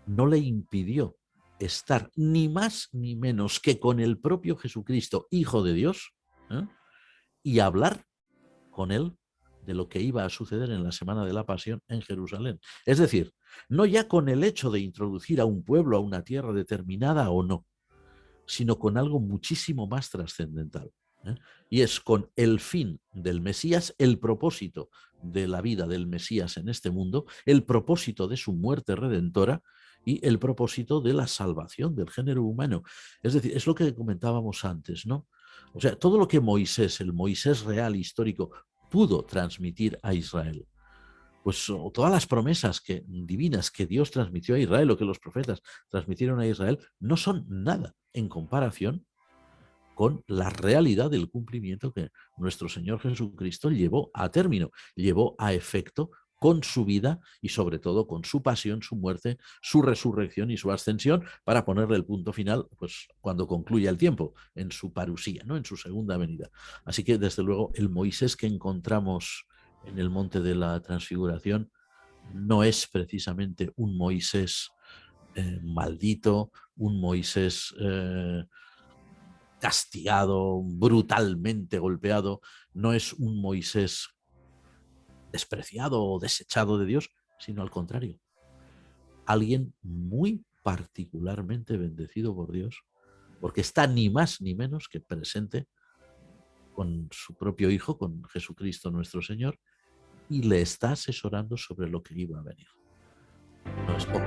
no le impidió estar ni más ni menos que con el propio Jesucristo, Hijo de Dios, y hablar con él de lo que iba a suceder en la semana de la Pasión en Jerusalén. Es decir, no ya con el hecho de introducir a un pueblo a una tierra determinada o no, sino con algo muchísimo más trascendental. Y es con el fin del Mesías, el propósito de la vida del Mesías en este mundo, el propósito de su muerte redentora y el propósito de la salvación del género humano. Es decir, es lo que comentábamos antes, ¿no? O sea, todo lo que Moisés, el Moisés real histórico, pudo transmitir a Israel, pues todas las promesas divinas que Dios transmitió a Israel o que los profetas transmitieron a Israel no son nada en comparación con la realidad del cumplimiento que nuestro Señor Jesucristo llevó a término, llevó a efecto con su vida y sobre todo con su pasión, su muerte, su resurrección y su ascensión, para ponerle el punto final pues cuando concluya el tiempo, en su parusía, ¿no? En su segunda venida. Así que desde luego el Moisés que encontramos en el monte de la transfiguración no es precisamente un Moisés maldito, un Moisés castigado, brutalmente golpeado, no es un Moisés despreciado o desechado de Dios, sino al contrario, alguien muy particularmente bendecido por Dios, porque está ni más ni menos que presente con su propio Hijo, con Jesucristo nuestro Señor, y le está asesorando sobre lo que iba a venir. No es poco.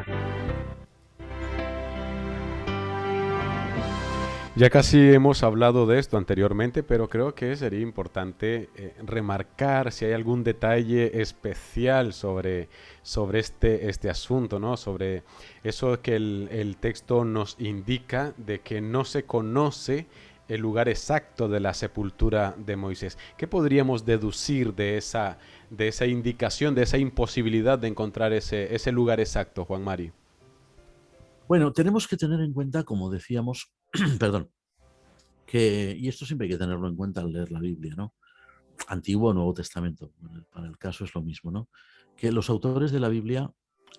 Ya casi hemos hablado de esto anteriormente, pero creo que sería importante remarcar si hay algún detalle especial sobre este asunto, ¿no? Sobre eso que el texto nos indica de que no se conoce el lugar exacto de la sepultura de Moisés. ¿Qué podríamos deducir de esa indicación, de esa imposibilidad de encontrar ese lugar exacto, Juan Mari? Bueno, tenemos que tener en cuenta, como decíamos, perdón, y esto siempre hay que tenerlo en cuenta al leer la Biblia, ¿no? Antiguo o Nuevo Testamento, para el caso es lo mismo, ¿no? Que los autores de la Biblia,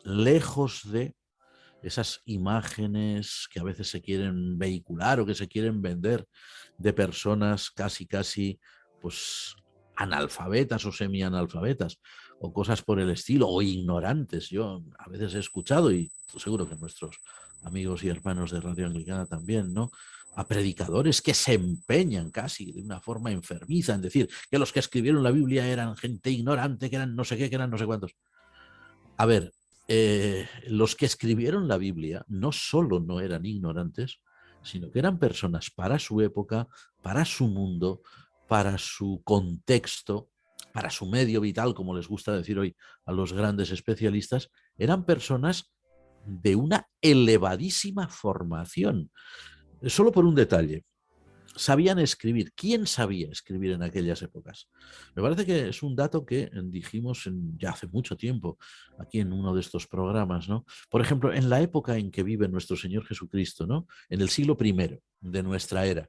lejos de esas imágenes que a veces se quieren vehicular o que se quieren vender de personas casi, pues, analfabetas o semianalfabetas o cosas por el estilo, o ignorantes. Yo a veces he escuchado, y seguro que nuestros amigos y hermanos de Radio Anglicana también, ¿no?, a predicadores que se empeñan casi de una forma enfermiza en decir que los que escribieron la Biblia eran gente ignorante, que eran no sé qué, que eran no sé cuántos. A ver, los que escribieron la Biblia no solo no eran ignorantes, sino que eran personas para su época, para su mundo, para su contexto, para su medio vital, como les gusta decir hoy a los grandes especialistas, eran personas de una elevadísima formación. Solo por un detalle. Sabían escribir. ¿Quién sabía escribir en aquellas épocas? Me parece que es un dato que dijimos ya hace mucho tiempo aquí en uno de estos programas, ¿no? Por ejemplo, en la época en que vive nuestro Señor Jesucristo, ¿no?, en el siglo I de nuestra era,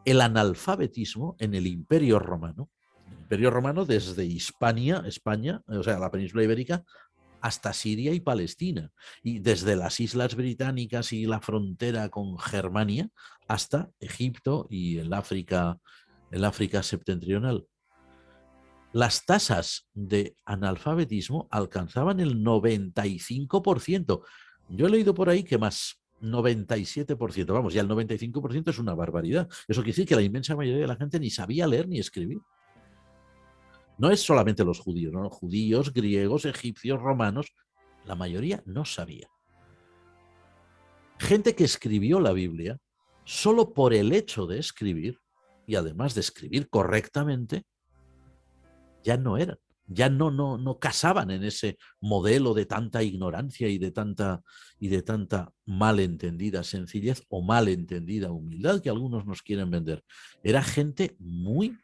el analfabetismo en el Imperio Romano desde Hispania, España, o sea, la península ibérica, hasta Siria y Palestina, y desde las Islas Británicas y la frontera con Germania hasta Egipto y el África septentrional. Las tasas de analfabetismo alcanzaban el 95%. Yo he leído por ahí que más 97%, vamos, ya el 95% es una barbaridad. Eso quiere decir que la inmensa mayoría de la gente ni sabía leer ni escribir. No es solamente los judíos, ¿no? Judíos, griegos, egipcios, romanos, la mayoría no sabía. Gente que escribió la Biblia solo por el hecho de escribir, y además de escribir correctamente, ya no eran, ya no casaban en ese modelo de tanta ignorancia y de tanta malentendida sencillez o malentendida humildad que algunos nos quieren vender. Era gente muy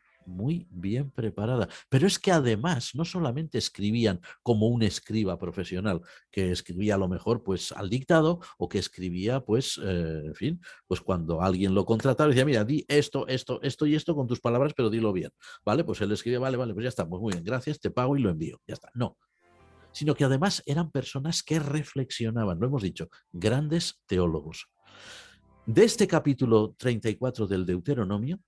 bien preparada. Pero es que además no solamente escribían como un escriba profesional, que escribía a lo mejor pues al dictado, o que escribía pues, en fin, pues cuando alguien lo contrataba decía, mira, di esto y esto con tus palabras, pero dilo bien. Vale, pues él escribía, vale, pues ya está, pues muy bien, gracias, te pago y lo envío. Ya está. No. Sino que además eran personas que reflexionaban, lo hemos dicho, grandes teólogos. De este capítulo 34 del Deuteronomio,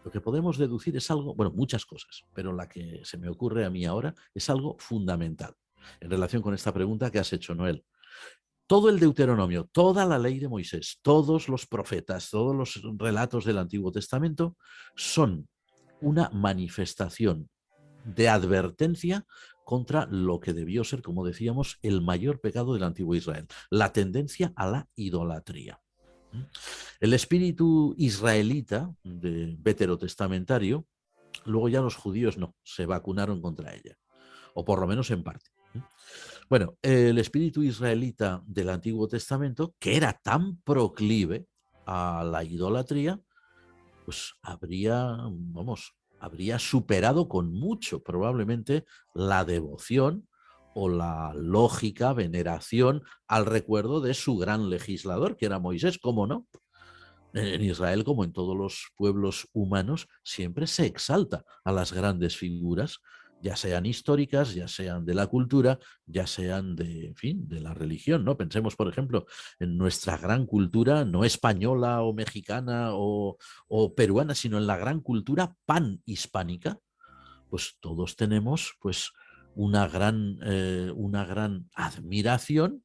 lo que podemos deducir es algo, bueno, muchas cosas, pero la que se me ocurre a mí ahora es algo fundamental en relación con esta pregunta que has hecho, Noel. Todo el Deuteronomio, toda la ley de Moisés, todos los profetas, todos los relatos del Antiguo Testamento son una manifestación de advertencia contra lo que debió ser, como decíamos, el mayor pecado del antiguo Israel, la tendencia a la idolatría. El espíritu israelita veterotestamentario, luego ya los judíos no, se vacunaron contra ella, o por lo menos en parte. Bueno, el espíritu israelita del Antiguo Testamento, que era tan proclive a la idolatría, pues habría superado con mucho probablemente la devoción o la lógica veneración al recuerdo de su gran legislador, que era Moisés, ¿cómo no? En Israel, como en todos los pueblos humanos, siempre se exalta a las grandes figuras, ya sean históricas, ya sean de la cultura, ya sean de, en fin, de la religión, ¿no? Pensemos, por ejemplo, en nuestra gran cultura, no española o mexicana o peruana, sino en la gran cultura panhispánica, pues todos tenemos pues una gran admiración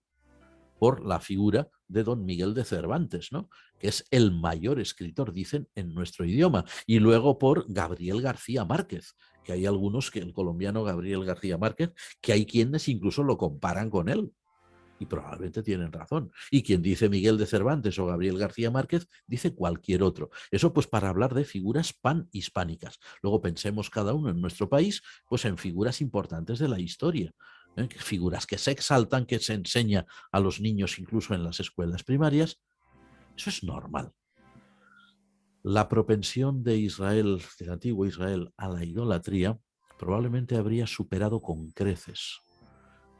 por la figura de don Miguel de Cervantes, ¿no? Que es el mayor escritor, dicen, en nuestro idioma, y luego por Gabriel García Márquez, que hay algunos, que el colombiano Gabriel García Márquez, que hay quienes incluso lo comparan con él, y probablemente tienen razón. Y quien dice Miguel de Cervantes o Gabriel García Márquez, dice cualquier otro. Eso pues para hablar de figuras panhispánicas. Luego pensemos cada uno en nuestro país, pues en figuras importantes de la historia. Figuras que se exaltan, que se enseña a los niños incluso en las escuelas primarias. Eso es normal. La propensión de Israel, del antiguo Israel, a la idolatría probablemente habría superado con creces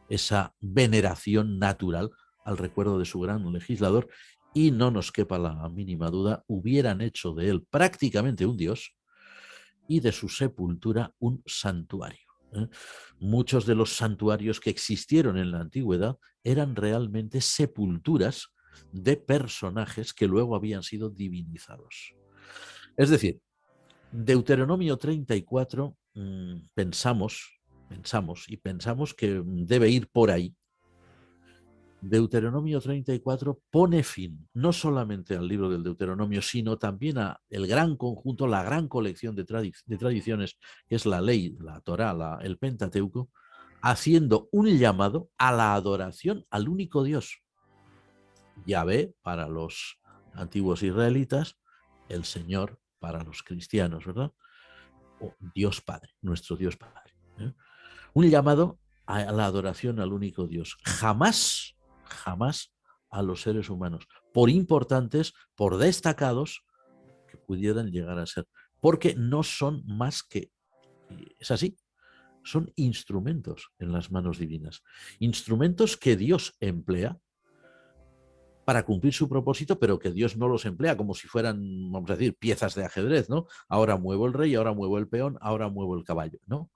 esa veneración natural al recuerdo de su gran legislador, y no nos quepa la mínima duda, hubieran hecho de él prácticamente un dios y de su sepultura un santuario. Muchos de los santuarios que existieron en la antigüedad eran realmente sepulturas de personajes que luego habían sido divinizados. Es decir, Deuteronomio 34 pensamos que debe ir por ahí. Deuteronomio 34 pone fin no solamente al libro del Deuteronomio, sino también a el gran conjunto, la gran colección de tradiciones que es la ley, la Torá, el Pentateuco, haciendo un llamado a la adoración al único Dios. Yahvé para los antiguos israelitas, el Señor para los cristianos, ¿verdad? O Dios Padre, nuestro Dios Padre. Un llamado a la adoración al único Dios. Jamás a los seres humanos, por importantes, por destacados que pudieran llegar a ser, porque no son más que, es así, son instrumentos en las manos divinas, instrumentos que Dios emplea para cumplir su propósito, pero que Dios no los emplea como si fueran, vamos a decir, piezas de ajedrez, ¿no? Ahora muevo el rey, ahora muevo el peón, ahora muevo el caballo, ¿no?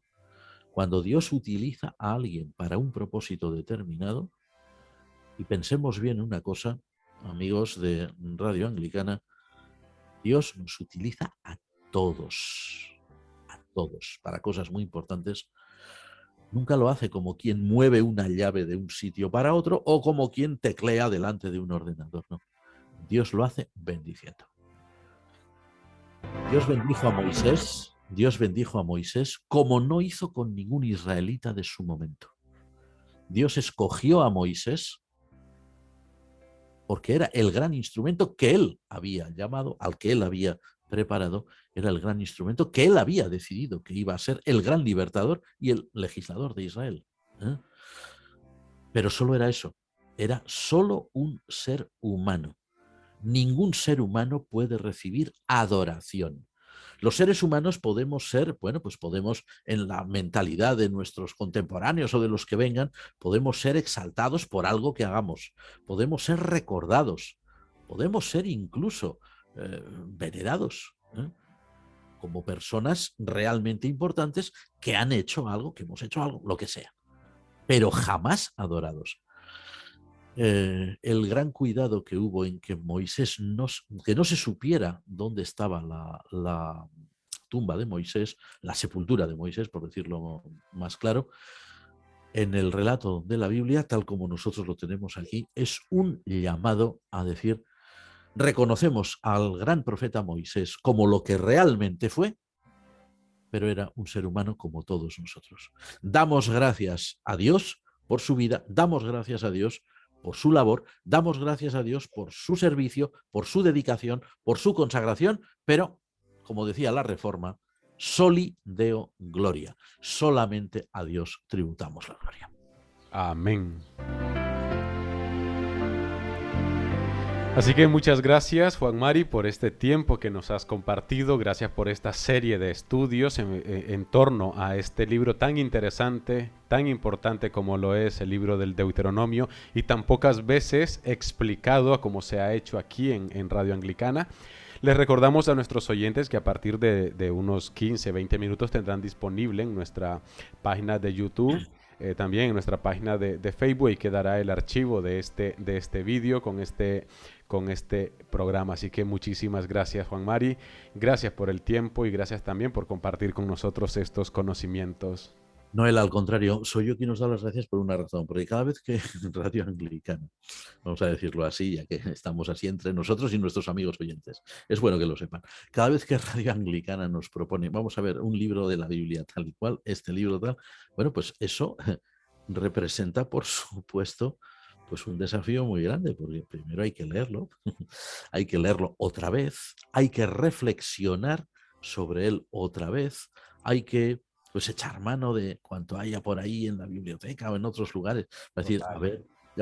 Cuando Dios utiliza a alguien para un propósito determinado, y pensemos bien una cosa, amigos de Radio Anglicana, Dios nos utiliza a todos, para cosas muy importantes. Nunca lo hace como quien mueve una llave de un sitio para otro o como quien teclea delante de un ordenador, no. Dios lo hace bendiciendo. Dios bendijo a Moisés como no hizo con ningún israelita de su momento. Dios escogió a Moisés porque era el gran instrumento que él había llamado, al que él había preparado, era el gran instrumento que él había decidido que iba a ser el gran libertador y el legislador de Israel. Pero solo era eso, era solo un ser humano. Ningún ser humano puede recibir adoración. Los seres humanos podemos ser, bueno, pues podemos, en la mentalidad de nuestros contemporáneos o de los que vengan, podemos ser exaltados por algo que hagamos, podemos ser recordados, podemos ser incluso venerados, como personas realmente importantes que han hecho algo, que hemos hecho algo, lo que sea, pero jamás adorados. El gran cuidado que hubo en que Moisés que no se supiera dónde estaba la tumba de Moisés, la sepultura de Moisés, por decirlo más claro, en el relato de la Biblia, tal como nosotros lo tenemos aquí, es un llamado a decir, reconocemos al gran profeta Moisés como lo que realmente fue, pero era un ser humano como todos nosotros. Damos gracias a Dios por su vida, damos gracias a Dios por su labor, damos gracias a Dios por su servicio, por su dedicación, por su consagración, pero, como decía la Reforma, soli Deo gloria, solamente a Dios tributamos la gloria. Amén. Así que muchas gracias, Juan Mari, por este tiempo que nos has compartido. Gracias por esta serie de estudios en torno a este libro tan interesante, tan importante como lo es el libro del Deuteronomio y tan pocas veces explicado como se ha hecho aquí en Radio Anglicana. Les recordamos a nuestros oyentes que a partir de unos 15, 20 minutos tendrán disponible en nuestra página de YouTube, también en nuestra página de Facebook, y quedará el archivo de este vídeo con este programa. Así que muchísimas gracias, Juan Mari. Gracias por el tiempo y gracias también por compartir con nosotros estos conocimientos. Noel, al contrario, soy yo quien nos da las gracias por una razón, porque cada vez que Radio Anglicana, vamos a decirlo así, ya que estamos así entre nosotros y nuestros amigos oyentes, es bueno que lo sepan, cada vez que Radio Anglicana nos propone, vamos a ver, un libro de la Biblia tal y cual, este libro tal, bueno, pues eso representa, por supuesto, pues un desafío muy grande, porque primero hay que leerlo, hay que leerlo otra vez, hay que reflexionar sobre él otra vez, hay que pues echar mano de cuanto haya por ahí en la biblioteca o en otros lugares, es decir, a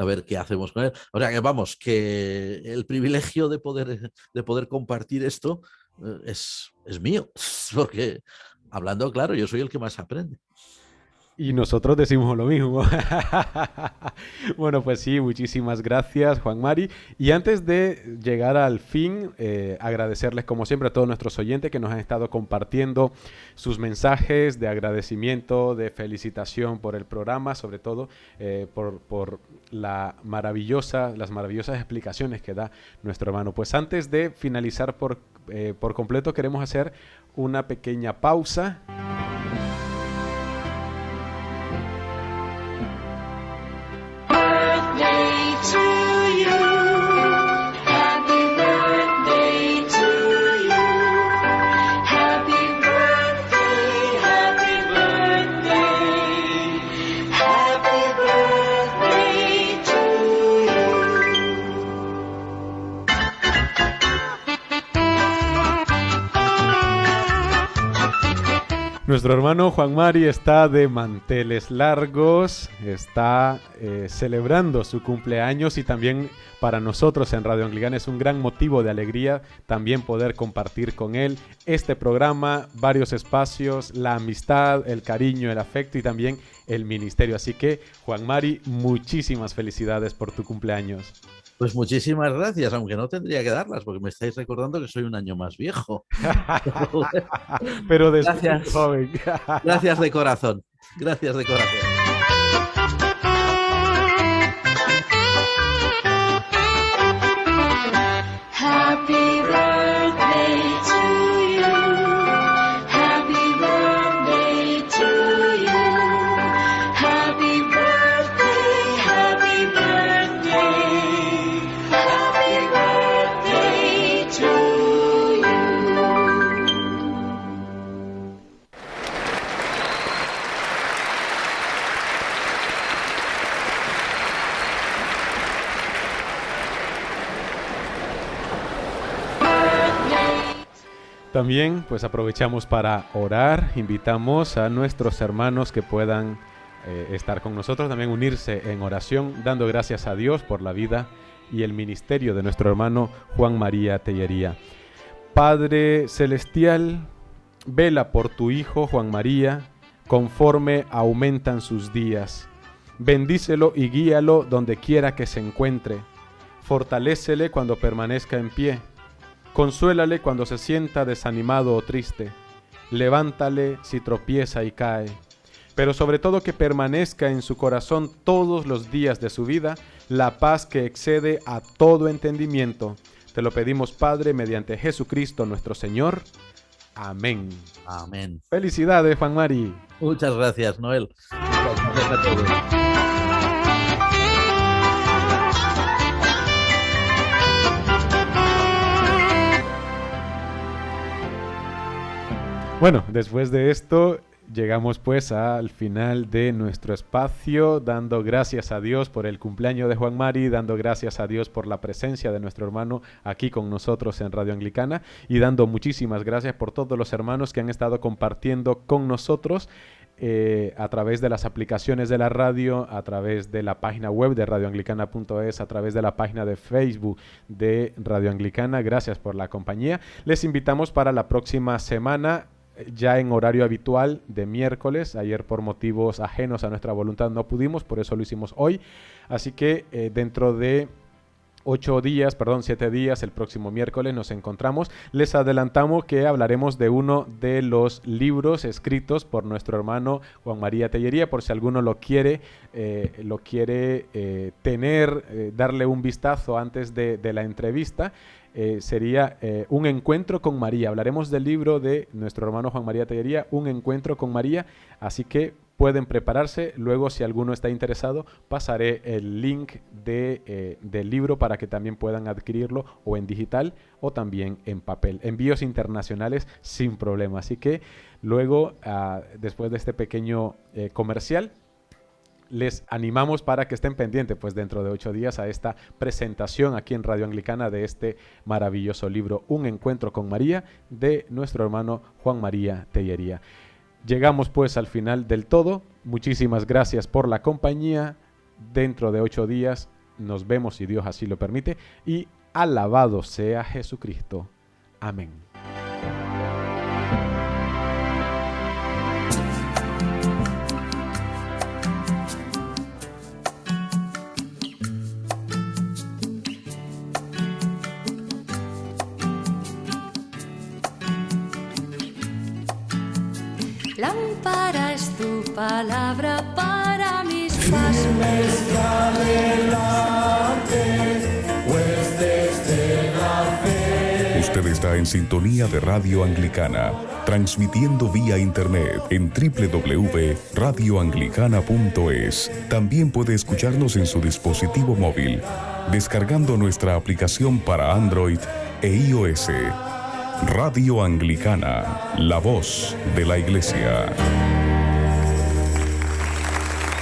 ver qué hacemos con él. O sea que vamos, que el privilegio de poder compartir esto es mío, porque hablando claro, yo soy el que más aprende. Y nosotros decimos lo mismo. Bueno, pues sí, muchísimas gracias, Juan Mari. Y antes de llegar al fin, agradecerles como siempre a todos nuestros oyentes que nos han estado compartiendo sus mensajes de agradecimiento, de felicitación por el programa, sobre todo por las maravillosas explicaciones que da nuestro hermano. Pues antes de finalizar por completo, queremos hacer una pequeña pausa. Nuestro hermano Juan Mari está de manteles largos, está celebrando su cumpleaños y también para nosotros en Radio Anglicana es un gran motivo de alegría también poder compartir con él este programa, varios espacios, la amistad, el cariño, el afecto y también el ministerio. Así que Juan Mari, muchísimas felicidades por tu cumpleaños. Pues muchísimas gracias, aunque no tendría que darlas, porque me estáis recordando que soy un año más viejo. Pero gracias, joven. Gracias de corazón. Gracias de corazón. Happy birthday to you. Happy birthday to you. Happy birthday, happy birthday. Happy birthday to you. También pues aprovechamos para orar, invitamos a nuestros hermanos que puedan estar con nosotros, también unirse en oración, dando gracias a Dios por la vida y el ministerio de nuestro hermano Juan María Tellería. Padre Celestial, vela por tu Hijo Juan María, conforme aumentan sus días. Bendícelo y guíalo donde quiera que se encuentre. Fortalécele cuando permanezca en pie. Consuélale cuando se sienta desanimado o triste. Levántale si tropieza y cae. Pero sobre todo que permanezca en su corazón todos los días de su vida la paz que excede a todo entendimiento. Te lo pedimos, Padre, mediante Jesucristo nuestro Señor. Amén. Amén. Felicidades, Juan Mari. Muchas gracias, Noel. Muchas gracias a todos. Bueno, después de esto llegamos pues al final de nuestro espacio, dando gracias a Dios por el cumpleaños de Juan Mari, dando gracias a Dios por la presencia de nuestro hermano aquí con nosotros en Radio Anglicana y dando muchísimas gracias por todos los hermanos que han estado compartiendo con nosotros a través de las aplicaciones de la radio, a través de la página web de radioanglicana.es, a través de la página de Facebook de Radio Anglicana. Gracias por la compañía. Les invitamos para la próxima semana, ya en horario habitual de miércoles. Ayer por motivos ajenos a nuestra voluntad no pudimos, por eso lo hicimos hoy. Así que dentro de 7 días, el próximo miércoles nos encontramos. Les adelantamos que hablaremos de uno de los libros escritos por nuestro hermano Juan María Tellería, por si alguno lo quiere tener, darle un vistazo antes de la entrevista. Sería Un encuentro con María. Hablaremos del libro de nuestro hermano Juan María Tellería, Un encuentro con María. Así que pueden prepararse. Luego, si alguno está interesado, pasaré el link del libro para que también puedan adquirirlo o en digital o también en papel. Envíos internacionales sin problema. Así que luego, después de este pequeño comercial, les animamos para que estén pendientes pues dentro de 8 días a esta presentación aquí en Radio Anglicana de este maravilloso libro, Un encuentro con María, de nuestro hermano Juan María Tellería. Llegamos pues al final del todo. Muchísimas gracias por la compañía. Dentro de 8 días nos vemos si Dios así lo permite, y alabado sea Jesucristo. Amén. Lámpara es tu palabra para mis pasos. Usted está en sintonía de Radio Anglicana, transmitiendo vía internet en www.radioanglicana.es. También puede escucharnos en su dispositivo móvil, descargando nuestra aplicación para Android e iOS. Radio Anglicana, la voz de la Iglesia.